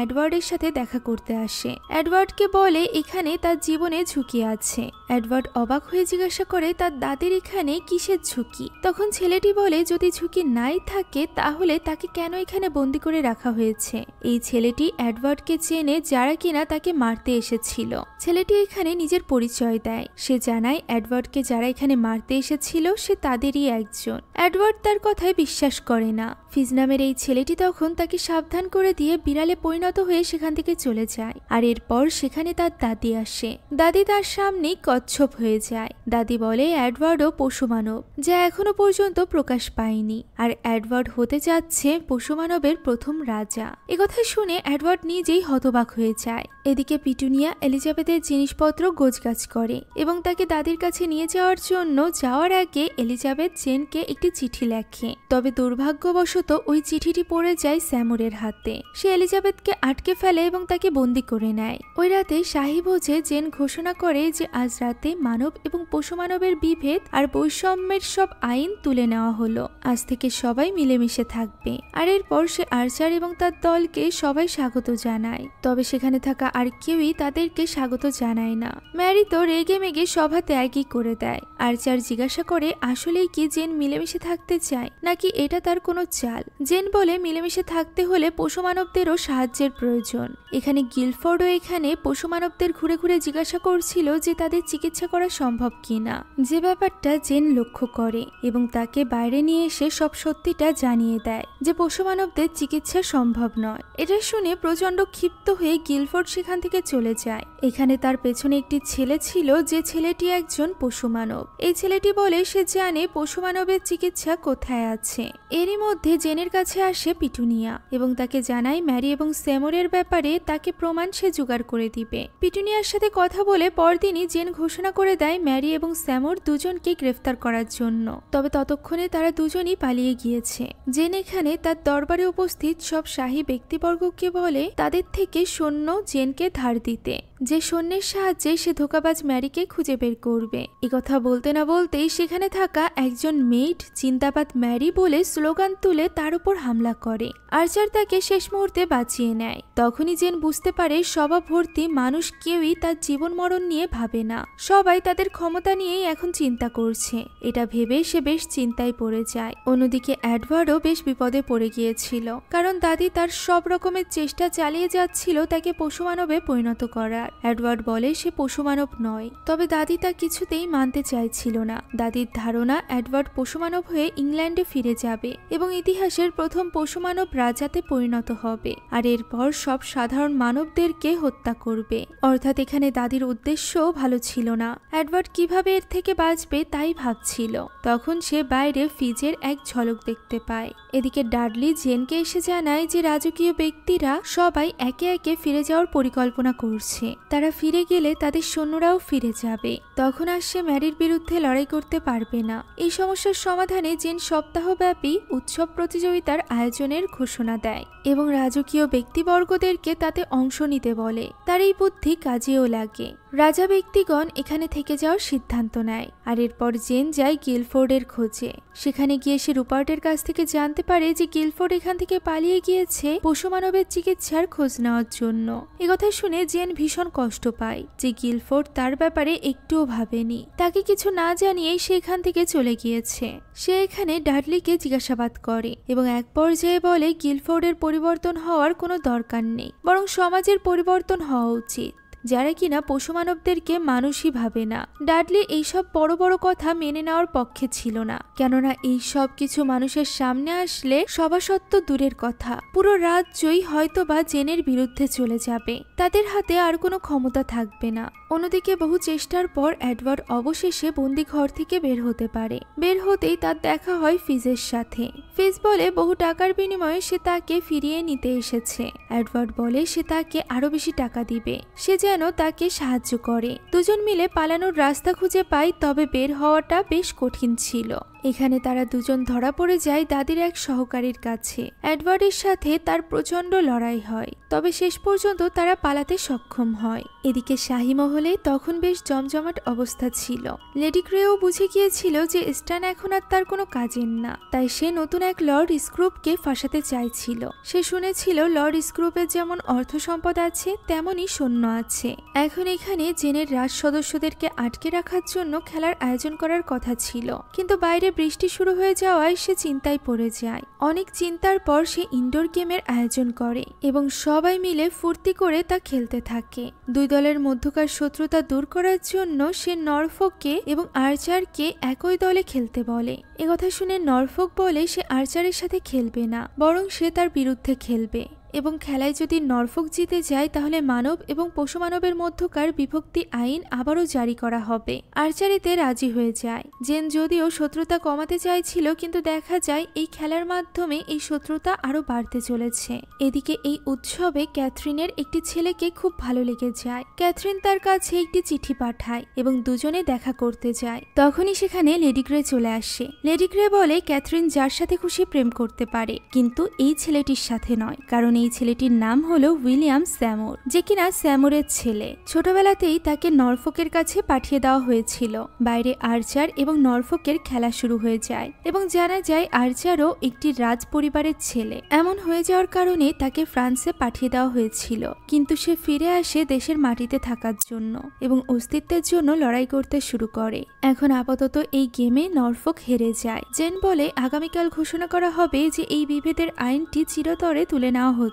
এডওয়ার্ডের সাথে দেখা করতে আসে। এডওয়ার্ডকে বলে এখানে তার জীবনে ঝুঁকি আছে। এডওয়ার্ড অবাক হয়ে জিজ্ঞাসা করে তার দাদির এখানে কিসের ঝুঁকি। তখন ছেলেটি বলে যদি ঝুঁকি নাই থাকে তাহলে তাকে কেন এখানে বন্দি করে রাখা হয়েছে। এই ছেলেটি এডওয়ার্ডকে চেনে যারা কিনা তাকে মারতে এসেছিল। ছেলেটি এখানে নিজের পরিচয় দেয়। সে জানায় এডওয়ার্ডকে যারা এখানে মারতে এসেছিল সে তাদেরই একজন। এডওয়ার্ড তার কথায় বিশ্বাস করে না। ফিজ নামের এই ছেলেটি তখন তাকে সাবধান করে দিয়ে বিড়ালে পরিণত হয়ে সেখান থেকে চলে যায়। আর এরপর সেখানে তার দাদি আসে। দাদি তার সামনেই কচ্ছপ হয়ে যায়। দাদি বলে এডওয়ার্ডও পশুমানব, যা এখনো পর্যন্ত প্রকাশ পায়নি, আর এডওয়ার্ড হতে যাচ্ছে পশুমানবের প্রথম রাজা। একথা শুনে এডওয়ার্ড নিজেই হতবাক হয়ে যায়। এদিকে পিটুনিয়া এলিজাবেথের জিনিসপত্র গোছগাছ করে এবং তাকে দাদির কাছে নিয়ে যাওয়ার জন্য যাওয়ার আগে এলিজাবেথ জেনকে একটি চিঠি লেখে। তবে দুর্ভাগ্যবশত ওই চিঠিটি পড়ে যায় স্যামুরের হাতে। সে এলিজাবেথকে আটকে ফেলে এবং তাকে বন্দি করে নেয়। ওই রাতে শাহী ভোজে জেন ঘোষণা করে যে আজ রাতে মানব এবং পশুমানবের বিভেদ আর বৈষম্যের সব আইন তুলে নেওয়া হলো। আজ থেকে সবাই মিলেমিশে থাকবে। আর এরপর সে আর্চার এবং তার দলকে সবাই স্বাগত জানায়। তবে সেখানে থাকা আর কেউই তাদেরকে স্বাগত জানায় না। ম্যারি তো রেগে মেগে সভা ত্যাগই করে দেয়। আর্চার জিজ্ঞাসা করে আসলেই কি জেন মিলেমিশে থাকতে চায় নাকি এটা তার কোনো চাল। জেন বলে মিলেমিশে থাকতে হলে পশুমানবদেরও সাহায্যের প্রয়োজন। এখানে গিলফোর্ডও এখানে পশুমানবদের ঘুরে ঘুরে জিজ্ঞাসা করছিল যে তাদের চিকিৎসা করা সম্ভব কিনা, যে ব্যাপারটা জেন লক্ষ্য করে এবং তাকে বাইরে নিয়ে এসে সব সত্যিটা জানিয়ে দেয় যে পশুমানবদের চিকিৎসা সম্ভব নয়। এটা শুনে প্রচন্ড ক্ষিপ্ত হয়ে গিলফোর্ড সেখান থেকে চলে যায়। এখানে তার পেছনে একটি ছেলে ছিল, যে ছেলেটি একজন পশুমানব। এই ছেলেটি বলে সে জানে পশুমানবের চিকিৎসা কোথায় আছে। এরই মধ্যে জেনের কাছে আসে পিটুনিয়া এবং তাকে জানায় ম্যারি এবং স্যামুরের ব্যাপারে তাকে প্রমাণ সে জোগাড় করে দিবে। পিটুনিয়ার সাথে কথা বলে পরদিনই জেন ঘোষণা করে দেয় ম্যারি এবং স্যামুর দুজনকে গ্রেফতার করার জন্য। তবে ততক্ষণে তারা দুজনই পালিয়ে গিয়েছে। জেন এখানে তার দরবারে উপস্থিত সব শাহী ব্যক্তিবর্গকে বলে তাদের থেকে সৈন্য জেনকে ধার দিতে, যে সৈন্যের সাহায্যে সে ধোঁকাবাজ ম্যারিকে খুঁজে বের করবে। একথা বলতে না বলতেই সেখানে থাকা একজন মেইড জিন্দাবাদ ম্যারি বলে স্লোগান তুলে তার উপর হামলা করে। আর্চার তাকে শেষ মুহূর্তে বাঁচিয়ে নেয়। তখনই জেন বুঝতে পারে সভা ভর্তি মানুষ কেউই তার জীবন মরণ নিয়ে ভাবে না, সবাই তাদের ক্ষমতা নিয়েই এখন চিন্তা করছে। এটা ভেবে সে বেশ চিন্তায় পড়ে যায়। অন্যদিকে এডওয়ার্ডও বেশ বিপদে পড়ে গিয়েছিল, কারণ দাদি তার সব রকমের চেষ্টা চালিয়ে যাচ্ছিল তাকে পশুমানবে পরিণত করার। এডওয়ার্ড বলে সে পশুমানব নয়, তবে দাদি তা কিছুতেই মানতে চাইছিল না। দাদির ধারণা এডওয়ার্ড পশুমানব হয়ে ইংল্যান্ডে ফিরে যাবে এবং ইতিহাসের প্রথম পশুমানব রাজাতে পরিণত হবে, আর এরপর সব সাধারণ মানবদেরকে হত্যা করবে। অর্থাৎ এখানে দাদির উদ্দেশ্যও ভালো ছিল না। এডওয়ার্ড কিভাবে এর থেকে বাঁচবে তাই ভাবছিল। তখন সে বাইরে ফিজের এক ঝলক দেখতে পায়। এদিকে ডাডলি জেনকে এসে জানায় যে রাজকীয় ব্যক্তিরা সবাই একে একে ফিরে যাওয়ার পরিকল্পনা করছে। তারা ফিরে গেলে তাদের সৈন্যরাও ফিরে যাবে। তখন আর সে ম্যারির বিরুদ্ধে লড়াই করতে পারবে না। এই সমস্যার সমাধানে জেন সপ্তাহব্যাপী উৎসব প্রতিযোগিতার আয়োজনের ঘোষণা দেয় এবং রাজকীয় ব্যক্তিবর্গদেরকে তাতে অংশ নিতে বলে। তার এই বুদ্ধি কাজেও লাগে। রাজা ব্যক্তিগণ এখানে থেকে যাওয়ার সিদ্ধান্ত নেয়, আর এরপর জেন যায় গিলফোর্ডের খোঁজে। সেখানে গিয়ে সে রুপার্টের কাছ থেকে জানতে পারে যে গিলফোর্ড এখান থেকে পালিয়ে গিয়েছে পশু মানবের চিকিৎসার খোঁজ নেওয়ার জন্য। একথা শুনে জেন ভীষণ কষ্ট পায় যে গিলফোর্ড তার ব্যাপারে একটুও ভাবেনি, তাকে কিছু না জানিয়েই সে এখান থেকে চলে গিয়েছে। সে এখানে ডাডলিকে জিজ্ঞাসাবাদ করে এবং এক পর্যায়ে বলে গিলফোর্ডের পরিবর্তন হওয়ার কোনো দরকার নেই, বরং সমাজের পরিবর্তন হওয়া উচিত, যারা কিনা পশু মানবদেরকে মানুষই ভাবে না। ডাডলি এইসব বড় বড় কথা মেনে নেওয়ার পক্ষে ছিল না, কেননা এই সব কিছু মানুষের সামনে আসলে সবাসত্ব দূরের কথা, পুরো রাজ্যই হয়তোবা জেনের বিরুদ্ধে চলে যাবে, তাদের হাতে আর কোনো ক্ষমতা থাকবে না। অন্যদিকে বহু চেষ্টার পর এডওয়ার্ড অবশেষে বন্দি ঘর থেকে বের হতে পারে। বের হতেই তার দেখা হয় ফিজের সাথে। ফিজ বলে বহু টাকার বিনিময়ে সে তাকে ফিরিয়ে নিতে এসেছে। এডওয়ার্ড বলে সে তাকে আরো বেশি টাকা দিবে, সে যেন তাকে সাহায্য করে। দুজন মিলে পালানোর রাস্তা খুঁজে পায়, তবে বের হওয়াটা বেশ কঠিন ছিল। এখানে তারা দুজন ধরা পড়ে যায় দাদির এক সহকারীর কাছে। এডওয়ার্ডের সাথে তার প্রচন্ড লড়াই হয়, তবে শেষ পর্যন্ত তারা পালাতে সক্ষম হয়। এদিকে শাহী মহলে তখন বেশ জমজমাট অবস্থা ছিল। লেডি ক্রেও বুঝে গিয়েছিল যে স্ট্যান এখন আর তার কোনো কাজের না, তাই সে নতুন এক লর্ড স্ক্রুপকে ফাঁসাতে চাইছিল। সে শুনেছিল লর্ড স্ক্রুপের যেমন অর্থ সম্পদ আছে তেমনই সৈন্য আছে। এখন এখানে জেনের রাজ সদস্যদেরকে আটকে রাখার জন্য খেলার আয়োজন করার কথা ছিল, কিন্তু বাইরে বৃষ্টি শুরু হয়ে যাওয়ায় সে চিন্তায় পড়ে যায়। অনেক চিন্তার পর সে ইনডোর গেমের আয়োজন করে এবং সবাই মিলে ফুর্তি করে তা খেলতে থাকে। দুই দলের মধ্যকার শত্রুতা দূর করার জন্য সে নরফোককে এবং আর্চারকে একই দলে খেলতে বলে। একথা শুনে নরফোক বলে সে আর্চারের সাথে খেলবে না, বরং সে তার বিরুদ্ধে খেলবে এবং খেলায় যদি নরফোক জিতে যায় তাহলে মানব এবং পশু মানবের মধ্যকার বিভক্তি আইন আবারও জারি করা হবে। আর্চারিতে রাজি হয়ে যায়। জেন যদিও শত্রুতা কমাতে চাইছিল, কিন্তু দেখা যায় এই খেলার মাধ্যমে এই শত্রুতা আরো বাড়তে চলেছে। এদিকে এই উৎসবে ক্যাথরিনের একটি ছেলেকে খুব ভালো লেগে যায়। ক্যাথরিন তার কাছে একটি চিঠি পাঠায় এবং দুজনে দেখা করতে যায়। তখনই সেখানে লেডি গ্রে চলে আসে। লেডি গ্রে বলে ক্যাথরিন যার সাথে খুশি প্রেম করতে পারে, কিন্তু এই ছেলেটির সাথে নয়, কারণ এই ছেলেটির নাম হলো উইলিয়াম স্যামুর, যে কিনা স্যামুরের ছেলে। ছোটবেলাতেই তাকে নরফোকের কাছে পাঠিয়ে দেওয়া হয়েছিল। বাইরে আর্চার এবং নরফোকের খেলা শুরু হয়ে যায় এবং জানা যায় আর্চারও একটি রাজ পরিবারের ছেলে। এমন হয়ে যাওয়ার কারণে তাকে ফ্রান্সে পাঠিয়ে দেওয়া হয়েছিল, কিন্তু সে ফিরে আসে দেশের মাটিতে থাকার জন্য এবং অস্তিত্বের জন্য লড়াই করতে শুরু করে। এখন আপাতত এই গেমে নরফোক হেরে যায়। জেন বলে আগামীকাল ঘোষণা করা হবে যে এই বিভেদের আইনটি চিরতরে তুলে নেওয়া হচ্ছে।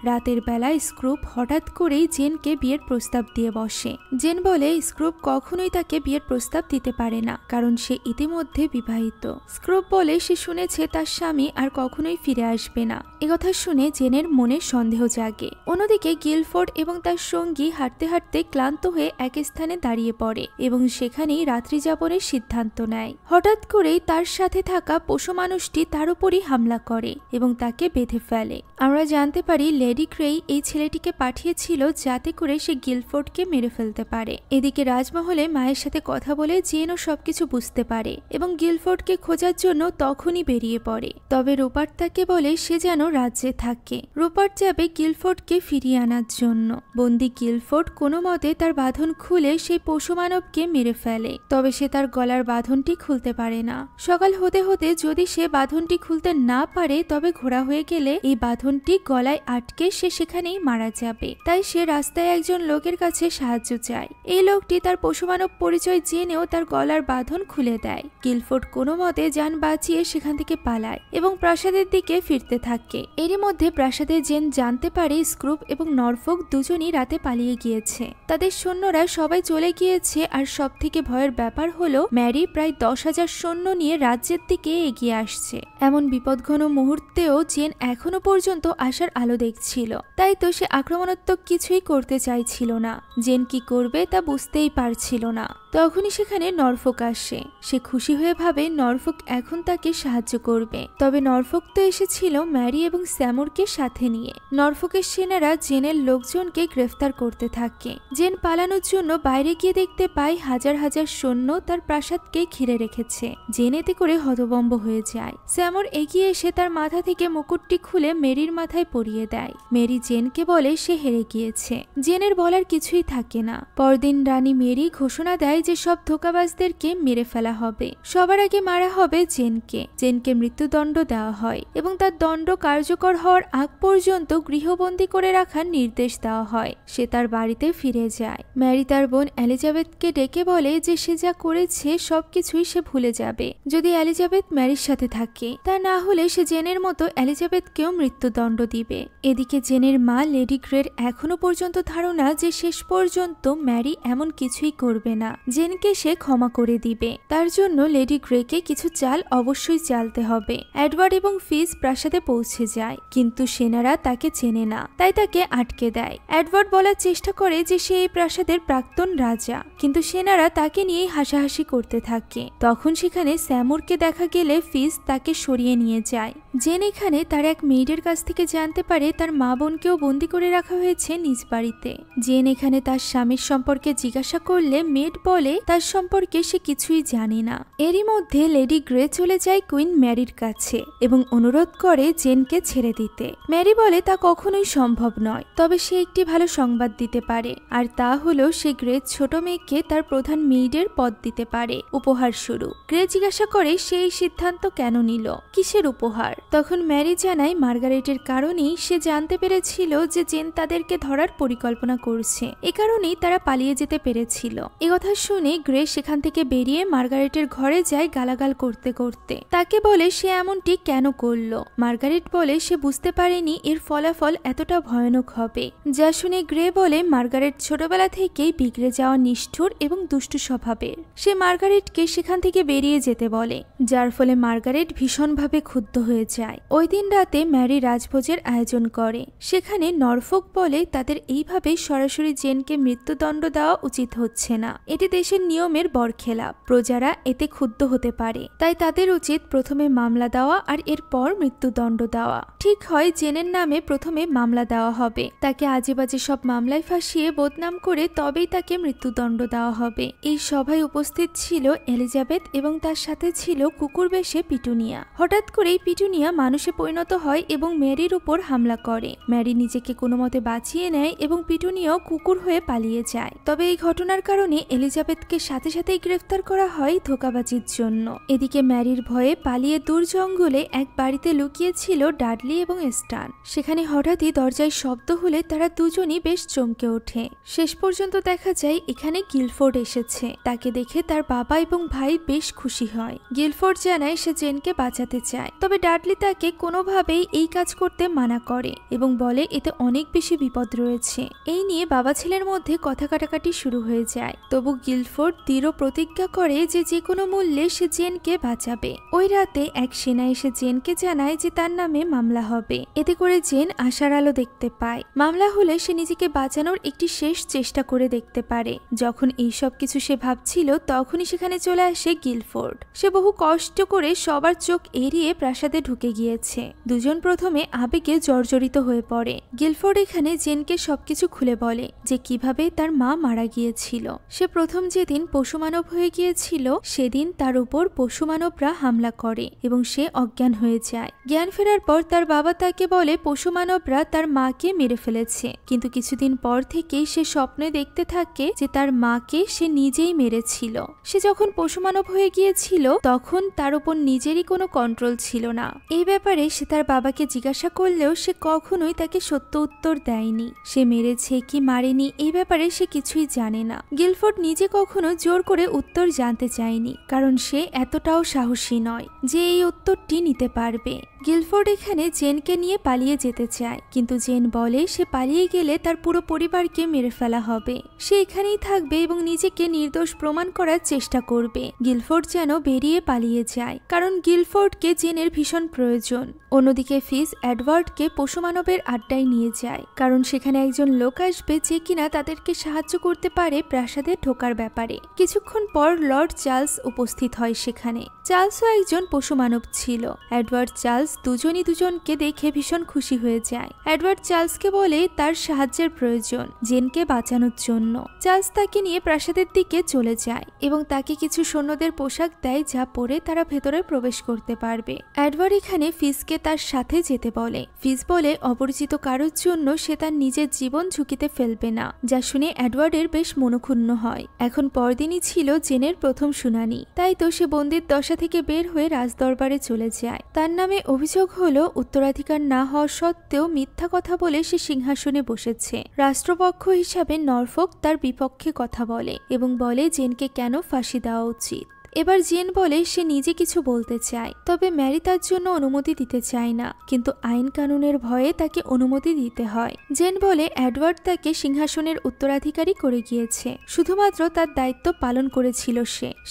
রাতের বেলায় স্ক্রুপ হঠাৎ করেই জেনকে বিয়ের প্রস্তাব দিয়ে বসে। জেন বলে স্ক্রুপ কখনোই তাকে বিয়ের প্রস্তাব দিতে পারে না, কারণ সে ইতিমধ্যে বিবাহিত। স্ক্রুপ বলে সে শুনেছে তার স্বামী আর কখনোই ফিরে আসবে না। একথা শুনে জেনের মনে সন্দেহ জাগে। অন্যদিকে গিলফোর্ড এবং তার সঙ্গী হাঁটতে হাঁটতে ক্লান্ত হয়ে এক স্থানে দাঁড়িয়ে পড়ে এবং সেখানেই রাত্রি যাপনের সিদ্ধান্ত নেয়। হঠাৎ করেই তার সাথে থাকা পশু মানুষটি তার উপরই হামলা করে এবং তাকে বেঁধে ফেলে। আমরা জানতে পারি লেডি ক্রেই এই ছেলেটিকে পাঠিয়েছিল যাতে করে সে গিলফোর্ডকে মেরে ফেলতে পারে। এদিকে রাজমহলে মায়ের সাথে কথা বলে জেনও সবকিছু বুঝতে পারে এবং গিলফোর্ডকে খোঁজার জন্য তখনই বেরিয়ে পড়ে। তবে রুপার্ট তাকে বলে সে যেন রাজ্যে থাকে। রুপার্ট যাবে গিলফোর্ডকে ফিরিয়ে আনার জন্য। বন্দি গিলফোর্ড কোনো মতে তার বাঁধন খুলে সেই পশু মানবকে মেরে ফেলে, তবে সে তার গলার বাঁধনটি খুলতে পারে না। সকাল হতে হতে যদি সে বাঁধনটি খুলতে না পারে তবে ঘোড়া হয়ে গেলে এই বাঁধনটি গলায় আটকে সে সেখানেই মারা যাবে। তাই সে রাস্তায় একজন লোকের কাছে সাহায্য চায়। এই লোকটি তার পশুমানব পরিচয় জেনেও তার গলার বাঁধন খুলে দেয়। গিলফোর্ড কোনো মতে যান বাঁচিয়ে সেখান থেকে পালায় এবং প্রাসাদের দিকে ফিরতে থাকে। এরই মধ্যে প্রাসাদে জেন জানতে পারে স্ক্রুপ এবং নরফোক দুজনই রাতে পালিয়ে গিয়েছে। তাদের সৈন্যরা সবাই চলে গিয়েছে, আর সব থেকে ভয়ের ব্যাপার হলো ম্যারি প্রায় 10,000 সৈন্য নিয়ে রাজ্যের দিকে এগিয়ে আসছে। এমন বিপদঘন মুহূর্তেও জেন এখনো পর্যন্ত আশার আলো দেখছিল, তাই তো সে আক্রমণাত্মক কিছুই করতে চাইছিল না। জেন কি করবে তা বুঝতেই পারছিল না। তখনই সেখানে নরফোক আসে। সে খুশি হয়ে ভাবে নরফোক এখন তাকে সাহায্য করবে। তবে নরফোক তো এসেছিল ম্যারি এবং স্যামুরকে সাথে নিয়ে। নরফোকের সেনারা জেনের লোকজনকে গ্রেফতার করতে থাকে। জেন পালানোর জন্য বাইরে গিয়ে দেখতে পায় হাজার হাজার সৈন্য তার প্রাসাদকে ঘিরে রেখেছে। জেন এতে করে হতভম্ব হয়ে যায়। স্যামুর এগিয়ে এসে তার মাথা থেকে মুকুটটি খুলে মেরির মাথায় করিয়ে দেয়। মেরি জেনকে বলে সে হেরে গিয়েছে। জেনের বলার কিছুই থাকে না। পরদিন রানী মেরি ঘোষণা দেয় যে সব ধোঁকাবাজদেরকে মেরে ফেলা হবে। সবার আগে মারা হবে জেনকে। জেনকে মৃত্যুদণ্ড দেওয়া হয় এবং তার দণ্ড কার্যকর হওয়ার আগ পর্যন্ত গৃহবন্দী করে রাখার নির্দেশ দেওয়া হয়। সে তার বাড়িতে ফিরে যায়। ম্যারি তার বোন এলিজাবেথকে ডেকে বলে যে সে যা করেছে সবকিছুই সে ভুলে যাবে যদি এলিজাবেথ ম্যারির সাথে থাকে, তা না হলে সে জেনের মতো এলিজাবেথকেও মৃত্যুদণ্ড দিবে। এদিকে জেনের মা লেডি গ্রের এখনো পর্যন্ত ধারণা যে শেষ পর্যন্ত ম্যারি এমন কিছুই করবে না, জেনকে সে ক্ষমা করে দিবে। তার জন্য লেডি গ্রেকে কিছু চাল অবশ্যই চালতে হবে। এডওয়ার্ড এবং ফিজ প্রাসাদে পৌঁছে যায়, কিন্তু সেনারা তাকে চেনে না, তাই তাকে আটকে দেয়। এডওয়ার্ড বলার চেষ্টা করে যে সে এই প্রাসাদের প্রাক্তন রাজা, কিন্তু সেনারা তাকে নিয়ে হাসাহাসি করতে থাকে। তখন সেখানে স্যামুরকে দেখা গেলে ফিজ তাকে সরিয়ে নিয়ে যায়। জেন এখানে তার এক মেয়েদের কাছ থেকে জানতে পারে তার মা বোনকেও বন্দি করে রাখা হয়েছে নিজ বাড়িতে। জেন এখানে তার স্বামীর সম্পর্কে জিজ্ঞাসা করলে মেড বলে তার সম্পর্কে সে কিছুই জানে না। এরই মধ্যে লেডি গ্রে চলে যায় কুইন ম্যারির কাছে এবং অনুরোধ করে জেনকে ছেড়ে দিতে। ম্যারি বলে তা কখনোই সম্ভব নয়, তবে সে একটি ভালো সংবাদ দিতে পারে, আর তা হলো সে গ্রের ছোট মেয়েকে তার প্রধান মেইডের পদ দিতে পারে উপহার স্বরূপ। গ্রে জিজ্ঞাসা করে সে এই সিদ্ধান্ত কেন নিল, কিসের উপহার। তখন ম্যারি জানায় মার্গারেটের কারণেই সে জানতে পেরেছিল যে জেন তাদেরকে ধরার পরিকল্পনা করছে, এ কারণেই তারা পালিয়ে যেতে পেরেছিল। এ কথা শুনে গ্রে সেখান থেকে বেরিয়ে মার্গারেটের ঘরে যায় গালাগাল করতে করতে। তাকে বলে সে এমনটি কেন করলো। মার্গারেট বলে সে বুঝতে পারেনি এর ফলাফল এতটা ভয়ানক হবে। যা শুনে গ্রে বলে মার্গারেট ছোটবেলা থেকেই বিগড়ে যাওয়া নিষ্ঠুর এবং দুষ্টু স্বভাবের। সে মার্গারেটকে সেখান থেকে বেরিয়ে যেতে বলে, যার ফলে মার্গারেট ভীষণভাবে ক্ষুব্ধ হয়ে যায়। ওই দিন রাতে ম্যারি রাজভোজের আয়োজন করে। সেখানে নরফোক বলে তাদের এইভাবে সরাসরি জেনকে মৃত্যুদণ্ড দেওয়া উচিত হচ্ছে না, এটি দেশের নিয়মের বরখেলাপ। প্রজারা এতে ক্ষুব্ধ হতে পারে, তাই তাদের উচিত প্রথমে মামলা দেওয়া আর এরপর মৃত্যুদণ্ড দেওয়া। ঠিক হয় জেনের নামে প্রথমে মামলা দেওয়া হবে, তাকে আজেবাজে সব মামলায় ফাঁসিয়ে বদনাম করে তবেই তাকে মৃত্যুদণ্ড দেওয়া হবে। এই সভায় উপস্থিত ছিল এলিজাবেথ এবং তার সাথে ছিল কুকুর বেশে পিটুনিয়া। হঠাৎ করেই পিটুনিয়া মানুষে পরিণত হয় এবং ম্যারির উপর হামলা করে। ম্যারি নিজেকে কোনো মতে বাঁচিয়ে নেয় এবং পিটুনিয়াও কুকুর হয়ে পালিয়ে যায়। তবে এই ঘটনার কারণে এলিজাবেথকে সাথে সাথেই গ্রেফতার করা হয় ধোঁকাবাজির জন্য। এদিকে ম্যারির ভয়ে পালিয়ে দূর জঙ্গলে এক বাড়িতে লুকিয়েছিল ডাডলি এবং স্টান। সেখানে হঠাৎই দরজায় শব্দ হলে তারা দুজনই বেশ চমকে ওঠে। শেষ পর্যন্ত দেখা যায় এখানে গিলফোর্ড এসেছে। তাকে দেখে তার বাবা এবং ভাই বেশ খুশি হয়। গিলফোর্ড জানায় সে জেনকে বাঁচাতে চায়, তবে ডাডলি তাকে কোনোভাবেই এই কাজ করতে মানা করে এবং বলে এতে অনেক বেশি বিপদ রয়েছে। এই নিয়ে বাবা ছেলের মধ্যে কথা কাটাকাটি শুরু হয়ে যায়। তবু গিলফোর্ড দৃঢ় প্রতিজ্ঞা করে যে কোনো মূল্যে সে জেনকে বাঁচাবে। ওই রাতে এক সেনা এসে জেনকে জানায় যে তার নামে মামলা হবে। এতে করে জেন আশার আলো দেখতে পায়। মামলা হলে সে নিজেকে বাঁচানোর একটি শেষ চেষ্টা করে দেখতে পারে। যখন এইসব কিছু সে ভাবছিল তখনই সেখানে চলে আসে গিলফোর্ড। সে বহু কষ্ট করে সবার চোখ এড়িয়ে প্রাসাদে ঢুকে গিয়েছে। দুজন প্রথমে আবেগে জর্জরিত হয়ে পড়ে। গিলফোর্ড এখানে জেনকে সবকিছু খুলে বলে যে কিভাবে তার মা মারা গিয়েছিল। সে প্রথম যেদিন পশুমানব হয়ে গিয়েছিল সেদিন তার উপর পশুমানবরা হামলা করে এবং সে অজ্ঞান হয়ে যায়। জ্ঞান ফেরার পর তার বাবা তাকে বলে পশুমানবরা তার মাকে মেরে ফেলেছে, কিন্তু কিছুদিন পর থেকেই সে স্বপ্নে দেখতে থাকে যে তার মাকে সে নিজেই মেরেছিল। সে যখন পশুমানব হয়ে গিয়েছিল তখন তার উপর নিজেরই কোনো কন্ট্রোল ছিল না। এই ব্যাপারে সে তার বাবাকে জিজ্ঞাসা করলেও সে কখনোই তাকে সত্য উত্তর দেয়নি। সে মেরেছে কি মারেনি এই ব্যাপারে সে কিছুই জানে না। গিলফোর্ড নিজে কখনো জোর করে উত্তর জানতে চায়নি, কারণ সে এতটাও সাহসী নয় যে এই উত্তরটি নিতে পারবে। গিলফোর্ড এখানে জেনকে নিয়ে পালিয়ে যেতে চায়, কিন্তু জেন বলে সে পালিয়ে গেলে তার পুরো পরিবারকে মেরে ফেলা হবে। সে এখানেই থাকবে এবং নিজেকে নির্দোষ প্রমাণ করার চেষ্টা করবে। গিলফোর্ড যেন বেরিয়ে পালিয়ে যায়, কারণ গিলফোর্ডকে জেনের ভীষণ প্রয়োজন। অন্যদিকে ফিজ এডওয়ার্ডকে পশুমানবের আড্ডায় নিয়ে যায়, কারণ সেখানে একজন লোক আসবে যে কিনা তাদেরকে সাহায্য করতে পারে প্রাসাদে ঢোকার ব্যাপারে। কিছুক্ষণ পর লর্ড চার্লস উপস্থিত হয় সেখানে। চার্লসও একজন পশুমানব ছিল। এডওয়ার্ড চার্লস চার্লস দুজনই দুজনকে দেখে ভীষণ খুশি হয়ে যায়। এডওয়ার্ড চার্লসকে বলে তার সাহায্যের প্রয়োজন জেনকে বাঁচানোর জন্য। চার্লস তাকে নিয়ে প্রাসাদের দিকে চলে যায় এবং তাকে কিছু সৈন্যদের পোশাক দেয় যা পরে তারা ভেতরে প্রবেশ করতে পারবে। এডওয়ার্ড এখানে ফিজকে তার সাথে যেতে বলে। ফিজ বলে অপরিচিত কারোর জন্য সে তার নিজের জীবন ঝুঁকিতে ফেলবে না, যা শুনে এডওয়ার্ডের বেশ মনক্ষুণ্ণ হয়। এখন পরদিনই ছিল জেনের প্রথম শুনানি, তাই তো সে বন্দির দশা থেকে বের হয়ে রাজদরবারে চলে যায়। তার নামে অভিযোগ হলো উত্তরাধিকার না হওয়া সত্ত্বেও মিথ্যা কথা বলে সে সিংহাসনে বসেছে। রাষ্ট্রপক্ষ হিসাবে নরফোক তার বিপক্ষে কথা বলে এবং বলে জেনকে কেন ফাঁসি দেওয়া উচিত। এবার জেন বলে সে নিজে কিছু বলতে চায়, তবে ম্যারি তার জন্য অনুমতি দিতে চায় না, কিন্তু আইন কানুনের ভয়ে তাকে অনুমতি দিতে হয়। জেন বলে এডওয়ার্ড তাকে সিংহাসনের উত্তরাধিকারী করে গিয়েছে, শুধুমাত্র তার দায়িত্ব পালন করেছিল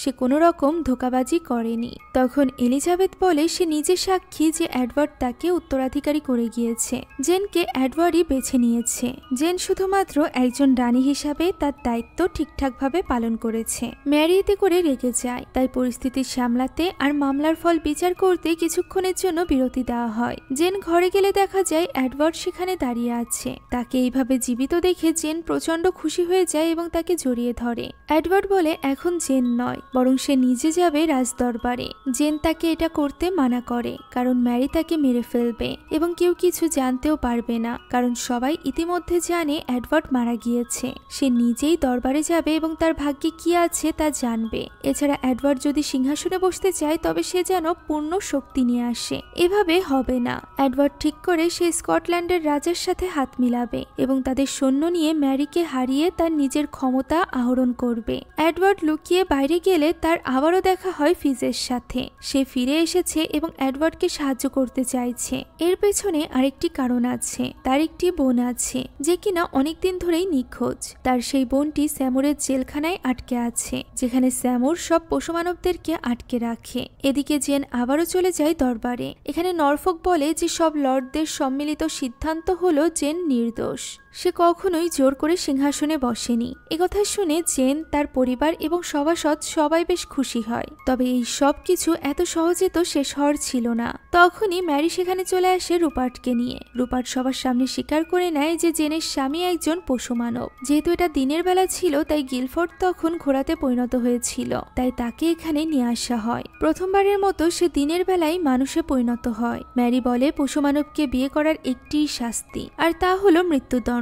সে কোনো রকম ধোঁকাবাজি করেনি। তখন এলিজাবেথ বলে সে নিজে সাক্ষী যে এডওয়ার্ড তাকে উত্তরাধিকারী করে গিয়েছে, জেনকে এডওয়ার্ডই বেছে নিয়েছে। জেন শুধুমাত্র একজন রানী হিসাবে তার দায়িত্ব ঠিকঠাকভাবে পালন করেছে। ম্যারি এতে করে রেগে যায়, তাই পরিস্থিতি সামলাতে আর মামলার ফল বিচার করতে কিছুক্ষণের জন্য বিরতি দেওয়া হয়। জেন ঘরে গেলে দেখা যায় এডওয়ার্ড সেখানে দাঁড়িয়ে আছে। তাকে এইভাবে জীবিত দেখে জেন প্রচন্ড খুশি হয়ে যায় এবং তাকে জড়িয়ে ধরে। এডওয়ার্ড বলে এখন জেন নয়, বরং সে নিজে যাবে রাজদরবারে। জেন তাকে এটা করতে মানা করে, কারণ ম্যারি তাকে মেরে ফেলবে এবং কেউ কিছু জানতেও পারবে না, কারণ সবাই ইতিমধ্যে জানে এডওয়ার্ড মারা গিয়েছে। সে নিজেই দরবারে যাবে এবং তার ভাগ্যে কি আছে তা জানবে। এছাড়া এডওয়ার্ড যদি সিংহাসনে বসতে চায় তবে সে যেন পূর্ণ শক্তি নিয়ে আসে। এভাবে হবে না। এডওয়ার্ড ঠিক করে সে স্কটল্যান্ডের রাজার সাথে হাত মিলাবে এবং তাদের সৈন্য নিয়ে ম্যারিকে হারিয়ে তার নিজের ক্ষমতা আহরণ করবে। এডওয়ার্ড লুকিয়ে বাইরে গেলে তার আবারও দেখা হয় ফিজের সাথে। সে ফিরে এসেছে এবং এডওয়ার্ডকে সাহায্য করতে চাইছে। এর পেছনে আরেকটি কারণ আছে। তার একটি বোন আছে যে কিনা অনেকদিন ধরেই নিখোঁজ। তার সেই বোনটি স্যামুরের জেলখানায় আটকে আছে, যেখানে স্যামুর সব পশুমানবদেরকে আটকে রাখে। এদিকে জেন আবারও চলে যায় দরবারে। এখানে নরফোক বলে যে সব লর্ডদের সম্মিলিত সিদ্ধান্ত হলো জেন নির্দোষ। সে কখনোই জোর করে সিংহাসনে বসেনি। একথা শুনে জেন, তার পরিবার এবং সভাসদ সবাই বেশ খুশি হয়। তবে এই সব কিছু এত সহজে তো শেষ হওয়ার ছিল না। তখনই ম্যারি সেখানে চলে আসে রুপার্টকে নিয়ে। রুপার্ট সবার সামনে স্বীকার করে নেয় যে জেনের স্বামী একজন পশুমানব। যেহেতু এটা দিনের বেলা ছিল, তাই গিলফোর্ড তখন ঘোড়াতে পরিণত হয়েছিল, তাই তাকে এখানে নিয়ে আসা হয়। প্রথমবারের মতো সে দিনের বেলায় মানুষে পরিণত হয়। ম্যারি বলে পশুমানবকে বিয়ে করার একটি শাস্তি, আর তা হলো মৃত্যুদণ্ড।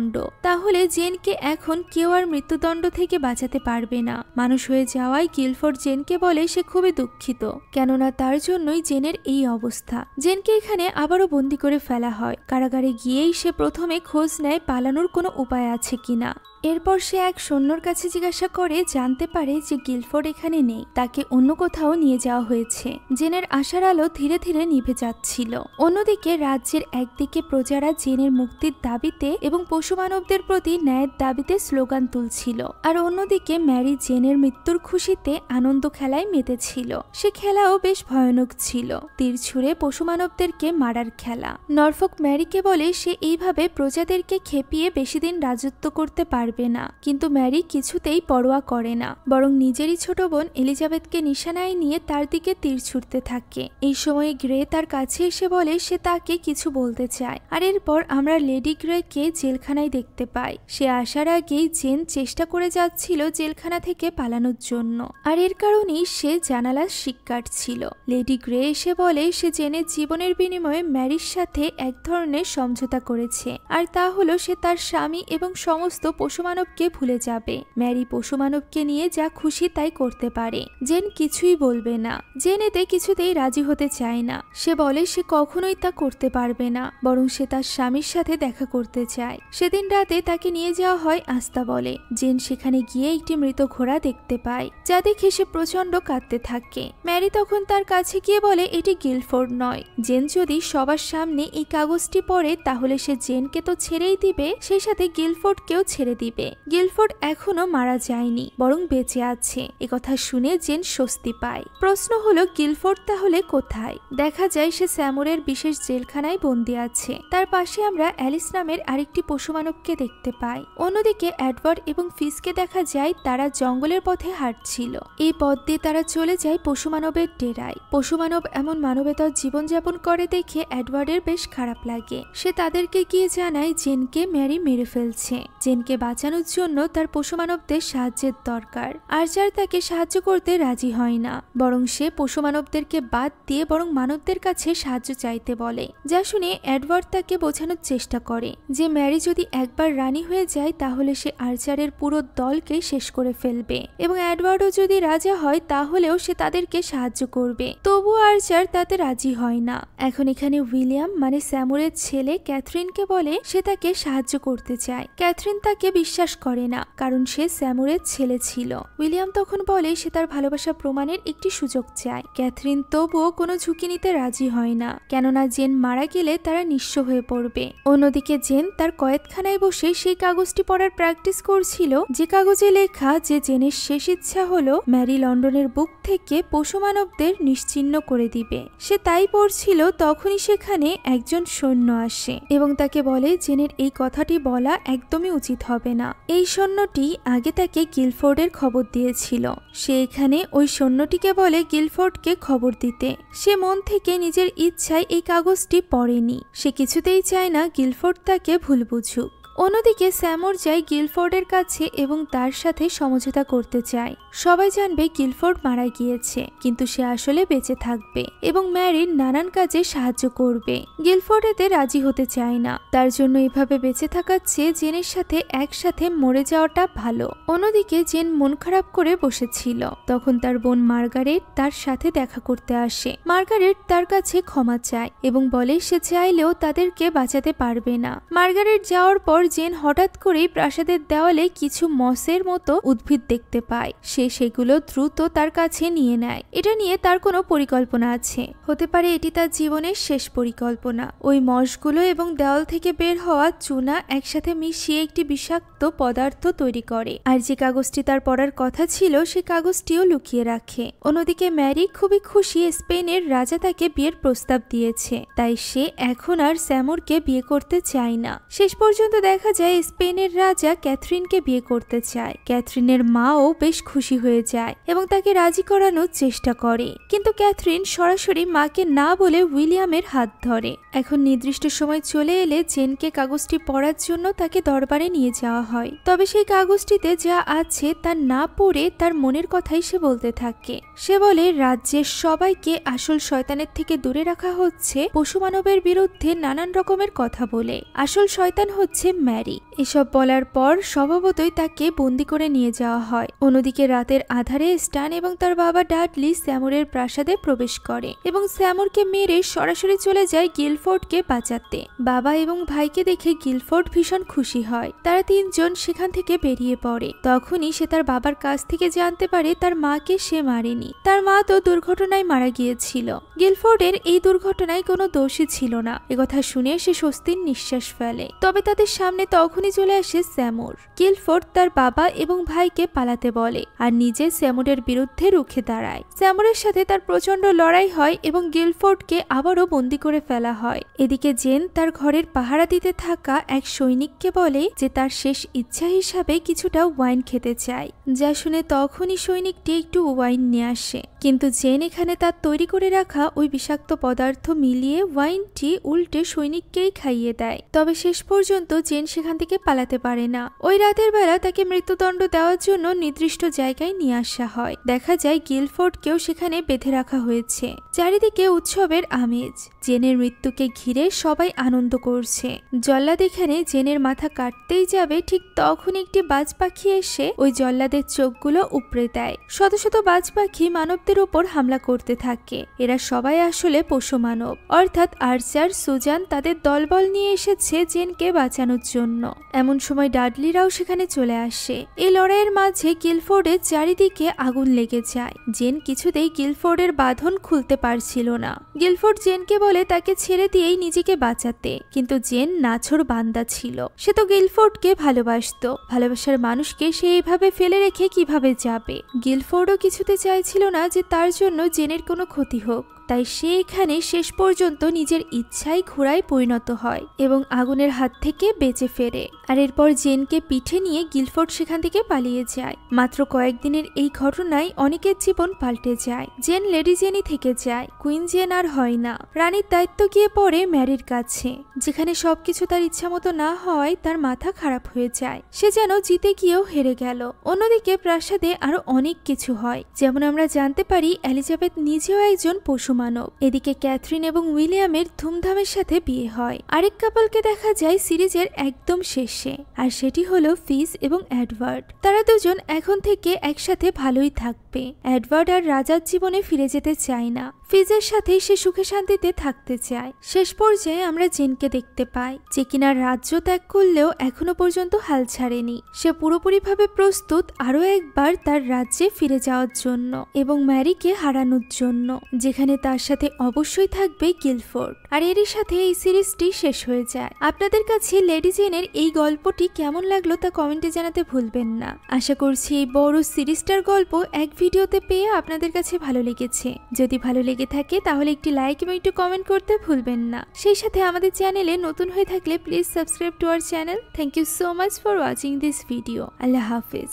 তাহলে জেনকে এখন কেউ আর মৃত্যুদণ্ড থেকে বাঁচাতে পারবে না। মানুষ হয়ে যাওয়ায় গিলফোর্ড জেনকে বলে সে খুবই দুঃখিত, কেননা তার জন্যই জেনের এই অবস্থা। জেনকে এখানে আবারও বন্দি করে ফেলা হয়। কারাগারে গিয়েই সে প্রথমে খোঁজ নেয় পালানোর কোনো উপায় আছে কিনা। এরপর সে এক সৈন্যর কাছে জিজ্ঞাসা করে জানতে পারে যে গিলফোর্ড এখানে নেই, তাকে অন্য কোথাও নিয়ে যাওয়া হয়েছে। জেনের আশার আলো ধীরে ধীরে নিভে যাচ্ছিল। অন্যদিকে রাজ্যের একদিকে প্রজারা জেনের মুক্তির দাবিতে এবং পশুমানবদের প্রতি ন্যায়ের দাবিতে স্লোগান তুলছিল, আর অন্যদিকে ম্যারি জেনের মৃত্যুর খুশিতে আনন্দ খেলায় মেতেছিল। সে খেলাও বেশ ভয়ানক ছিল, তীর ছুঁড়ে পশুমানবদেরকে মারার খেলা। নরফোক ম্যারিকে বলে সে এইভাবে প্রজাদেরকে খেপিয়ে বেশি দিন রাজত্ব করতে পারবে না, কিন্তু ম্যারি কিছুতেই পরোয়া করে না, বরং নিজেরই ছোট বোন এলিজাবেথকে নিশানায় নিয়ে তার দিকে তীর ছুটতে থাকে। এই সময় গ্রে তার কাছে এসে বলে সে তাকে কিছু বলতে চায়, আর এরপর আমরা লেডি গ্রেকে জেলখানায় দেখতে পাই। সে আসার আগেই জেন চেষ্টা করে যাচ্ছিল জেলখানা থেকে পালানোর জন্য, আর এর কারণেই সে জানালার শিক কাটছিল। লেডি গ্রে এসে বলে সে জেনের জীবনের বিনিময়ে ম্যারির সাথে এক ধরনের সমঝোতা করেছে, আর তা হলো সে তার স্বামী এবং সমস্ত পশুমানবকে ভুলে যাবে। ম্যারি পশুমানবকে নিয়ে যা খুশি তাই করতে পারে। জেন কিছুই বলবে না। জেন এতে কিছুতেই রাজি হতে চায় না। সে বলে সে কখনোই তা করতে পারবে না, বরং সে তার স্বামীর সাথে দেখা করতে চায়। সেদিন রাতে তাকে নিয়ে যাওয়া হয় আস্তাবলে। জেন সেখানে গিয়ে একটি মৃত ঘোড়া দেখতে পায়, যা দেখে সে প্রচন্ড কাঁদতে থাকে। ম্যারি তখন তার কাছে গিয়ে বলে এটি গিলফোর্ড নয়। জেন যদি সবার সামনে এই কাগজটি পড়ে তাহলে সে জেনকে তো ছেড়েই দিবে, সেই সাথে গিলফোর্ডকেও ছেড়ে দিবে। গিলফোর্ড এখনো মারা যায়নি, বরং বেঁচে আছে। একথা শুনে জেন স্বস্তি পায়। প্রশ্ন হলো গিলফোর্ড তাহলে কোথায়? দেখা যায় সে স্যামুরের বিশেষ জেলখানায় বন্দী আছে। তার পাশে আমরা অ্যালিস নামের আরেকটি পশুমানব পশুমানবকে দেখতে পায়। অন্যদিকে এডওয়ার্ড এবং ফিসকে দেখা যায় তারা জঙ্গলের পথে হাঁটছিল। এই পথ দিয়ে তারা চলে যায় পশুমানবের ডেরায়। পশুমানব এমন মানবেতর জীবনযাপন করে দেখে এডওয়ার্ডের বেশ খারাপ লাগে। সে তাদেরকে গিয়ে জানায় জেনকে ম্যারি মেরে ফেলছে। জেনকে বাঁচানোর জন্য তার পশুমানবদের সাহায্যের দরকার। আর্চার তাকে সাহায্য করতে রাজি হয় না, বরং সে পশুমানবদেরকে বাদ দিয়ে বরং মানবদের কাছে সাহায্য চাইতে বলে। যা শুনে এডওয়ার্ড তাকে বোঝানোর চেষ্টা করে যে ম্যারি যদি একবার রানী হয়ে যায় তাহলে সে আর্চারের পুরো দলকে শেষ করে ফেলবে, এবং এডওয়ার্ডও যদি রাজা হয় তাহলেও সে তাদেরকে সাহায্য করবে। তবুও আর্চার তাতে রাজি হয় না। এখন এখানে উইলিয়াম মানে স্যামুরের ছেলে ক্যাথরিনকে বলে সে তাকে সাহায্য করতে চায়। ক্যাথরিন তাকে বিশ্বাস করে না, কারণ সে স্যামুরের ছেলে ছিল। উইলিয়াম তখন বলে সে তার ভালোবাসা প্রমাণের একটি সুযোগ চায়। ক্যাথরিন তবুও কোনো ঝুঁকি নিতে রাজি হয় না, কেননা জেন মারা গেলে তারা নিঃস্ব হয়ে পড়বে। অন্যদিকে জেন তার কয়েদখানায় বসে সেই কাগজটি পড়ার প্র্যাকটিস করছিল, যে কাগজে লেখা যে জেনের শেষ ইচ্ছা হলো ম্যারি লন্ডনের বুক থেকে পশুমানবদের নিশ্চিহ্ন করে দিবে। সে তাই পড়ছিল, তখনই সেখানে একজন সৈন্য আসে এবং তাকে বলে জেনের এই কথাটি বলা একদমই উচিত হবে না। এই সৈন্যটি আগে তাকে গিলফোর্ডের খবর দিয়েছিল। সে এখানে ওই সৈন্যটিকে বলে গিলফোর্ডকে খবর দিতে। সে মন থেকে নিজের ইচ্ছায় এই কাগজটি পড়েনি। সে কিছুতেই চায় না গিলফোর্ড তাকে ভুল বুঝুক। অন্যদিকে স্যামুর যায় গিলফোর্ডের কাছে এবং তার সাথে সমঝোতা করতে চায়। সবাই জানবে গিলফোর্ড মারা গিয়েছে, কিন্তু সে আসলে বেঁচে থাকবে এবং ম্যারির নানান কাজে সাহায্য করবে। গিলফোর্ড এতে রাজি হতে চায় না। তার জন্য এভাবে বেঁচে থাকার চেয়ে জেনের সাথে একসাথে মরে যাওয়াটা ভালো। অন্যদিকে জেন মন খারাপ করে বসেছিল। তখন তার বোন মার্গারেট তার সাথে দেখা করতে আসে। মার্গারেট তার কাছে ক্ষমা চায় এবং বলে সে চাইলেও তাদেরকে বাঁচাতে পারবে না। মার্গারেট যাওয়ার পর জেন হঠাৎ করেই প্রাসাদের দেওয়ালে কিছু মসের মতো উদ্ভিদ দেখতে পায়। সে সেগুলো দ্রুত তার কাছে নিয়ে নেয়। এটা নিয়ে তার কোনো পরিকল্পনা আছে, হতে পারে এটি তার জীবনের শেষ পরিকল্পনা। ওই মসগুলো এবং দেওয়াল থেকে বের হওয়া চুনা একসাথে মিশিয়ে একটি বিষাক্ত পদার্থ তৈরি করে, আর যে কাগজটি তার পড়ার কথা ছিল সে কাগজটিও লুকিয়ে রাখে। অন্যদিকে ম্যারি খুবই খুশি স্পেনের রাজা তাকে বিয়ের প্রস্তাব দিয়েছে, তাই সে এখন আর স্যামুরকে বিয়ে করতে চায় না। শেষ পর্যন্ত দেখা যায় স্পেনের রাজা ক্যাথরিনকে বিয়ে করতে চায়। ক্যাথরিনের মাও বেশ খুশি হয়ে যায় এবং তাকে রাজি করানোর চেষ্টা করে, কিন্তু ক্যাথরিন সরাসরি মাকে না বলে উইলিয়ামের হাত ধরে। এখন নির্দিষ্ট সময় চলে এলে জেনকে কাগজটি পড়ার জন্য তাকে দরবারে নিয়ে যাওয়া হয়। তবে সেই কাগজটিতে যা আছে তা না পড়ে তার মনের কথাই সে বলতে থাকে। সে বলে রাজ্যের সবাইকে আসল শয়তানের থেকে দূরে রাখা হচ্ছে পশুমানবের বিরুদ্ধে নানান রকমের কথা বলে। আসল শয়তান হচ্ছে ম্যারি। এসব বলার পর স্বভাবতই তাকে বন্দি করে নিয়ে যাওয়া হয়। অন্যদিকে রাতের আধারে স্টান এবং তার বাবা ডাডলি স্যামুরের প্রাসাদে প্রবেশ করে এবং স্যামুরকে মেরে সরাসরি চলে যায় গিলফোর্ডকে বাঁচাতে। বাবা এবং ভাইকে দেখে গিলফোর্ড ভীষণ খুশি হয়। তারা তিনজন সেখান থেকে বেরিয়ে পড়ে। তখনই সে তার বাবার কাছ থেকে জানতে পারে তার মাকে সে মারেনি, তার মা তো দুর্ঘটনায় মারা গিয়েছিল। গিলফোর্ডের এই দুর্ঘটনায় কোনো দোষী ছিল না। একথা শুনে সে স্বস্তির নিঃশ্বাস ফেলে। তবে তাদের সামনে তখনই চলে আসে স্যামুর। গিলফোর্ড তার বাবা এবং ভাইকে পালাতে বলে আর নিজে স্যামুরের বিরুদ্ধে রুখে দাঁড়ায়। স্যামুরের সাথে তার প্রচন্ড লড়াই হয় এবং গিলফোর্ডকে আবারও বন্দি করে ফেলা হয়। এদিকে জেন তার ঘরের পাহারা দিতে থাকা এক সৈনিককে বলে যে তার শেষ ইচ্ছা হিসাবে কিছুটা ওয়াইন খেতে চায়। যা শুনে তখনই সৈনিকটি একটু ওয়াইন নিয়ে আসে, কিন্তু জেন এখানে তার তৈরি করে রাখা ওই বিষাক্ত পদার্থ মিলিয়ে ওয়াইনটি উল্টে সৈনিককেই খাইয়ে দেয়। তবে শেষ পর্যন্ত জেন সেখান থেকে পালাতে পারে না। ওই রাতের বেলা তাকে মৃত্যুদণ্ড দেওয়ার জন্য নির্দিষ্ট জায়গায় নিয়ে আসা হয়। দেখা যায় গিলফোর্ডকেও সেখানে বেঁধে রাখা হয়েছে। চারিদিকে উৎসবের আমেজ। জেনের মৃত্যুকে ঘিরে সবাই আনন্দ করছে। জল্লাদ এখানে জেনের মাথা কাটতেই যাবে, ঠিক তখন একটি বাজ পাখি এসে ওই জল্লাদের চোখগুলো উপড়ে দেয়। শত শত বাজ পাখি মানবদের উপর হামলা করতে থাকে। এরা সবাই আসলে পশু মানব, অর্থাৎ আর্চার সুজান তাদের দলবল নিয়ে এসেছে জেনকে বাঁচানোর জন্য। এমন সময় ডাডলিরাও সেখানে চলে আসে। এই লড়াইয়ের মাঝে গিলফোর্ডের চারিদিকে আগুন লেগে যায়। জেন কিছুতেই গিলফোর্ডের বাঁধন খুলতে পারছিল না। গিলফোর্ড জেনকে বলে তাকে ছেড়ে দিয়েই নিজেকে বাঁচাতে, কিন্তু জেন নাছোড় বান্দা ছিল। সে তো গিলফোর্ডকে ভালোবাসতো। ভালোবাসার মানুষকে সে এইভাবে ফেলে রেখে কিভাবে যাবে? গিলফোর্ডও কিছুতে চাইছিল না যে তার জন্য জেনের কোনো ক্ষতি হোক। তাই সে এখানে শেষ পর্যন্ত নিজের ইচ্ছায় ঘোড়ায় পরিণত হয় এবং আগুনের হাত থেকে বেঁচে ফেরে। আর এরপর জেনকে পিঠে নিয়ে গিলফোর্ড সেখান থেকে পালিয়ে যায়। মাত্র কয়েকদিনের এই ঘটনায় অনেকের জীবন পাল্টে যায়। জেন লেডি জেনই থেকে যায়, কুইন জেন আর হয় না। রানীর দায়িত্ব গিয়ে পড়ে ম্যারির কাছে, যেখানে সবকিছু তার ইচ্ছা মতো না হওয়ায় তার মাথা খারাপ হয়ে যায়। সে যেন জিতে গিয়েও হেরে গেল। অন্যদিকে প্রাসাদে আরো অনেক কিছু হয়, যেমন আমরা জানতে পারি এলিজাবেথ নিজেও একজন পশু মানব। এদিকে ক্যাথরিন এবং উইলিয়ামের ধুমধামের সাথে বিয়ে হয়। আরেক কাপলকে দেখা যায় সিরিজের একদম শেষে, আর সেটি হলো ফিজ এবং এডওয়ার্ড। তারা দুজন এখন থেকে একসাথে ভালোই থাকবে। এডওয়ার্ড আর রাজার জীবনে ফিরে যেতে চায় না, ফিজের সাথে সে সুখে শান্তিতে থাকতে চায়। শেষ পর্যায়ে আমরা জেনকে দেখতে পাই, যে কিনা রাজ্য ত্যাগ করলেও এখনো পর্যন্ত হাল ছাড়েনি। সে পুরোপুরিভাবে প্রস্তুত আরো একবার তার রাজ্যে ফিরে যাওয়ার জন্য এবং ম্যারিকে হারানোর জন্য, যেখানে তার সাথে অবশ্যই থাকবে গিলফোর্ড। আর এরই সাথে এই সিরিজটি শেষ হয়ে যায়। আপনাদের কাছে লেডি জেনের এই গল্পটি কেমন লাগলো তা কমেন্টে জানাতে ভুলবেন না। আশা করছি এই বড় সিরিজটার গল্প এক ভিডিওতে পেয়ে আপনাদের কাছে ভালো লেগেছে। যদি ভালো লেগে থাকে তাহলে একটি লাইক এবং একটু কমেন্ট করতে ভুলবেন না। সেই সাথে আমাদের চ্যানেলে নতুন হয়ে থাকলে please subscribe to our channel. Thank you so much for watching this video. আল্লাহ হাফেজ।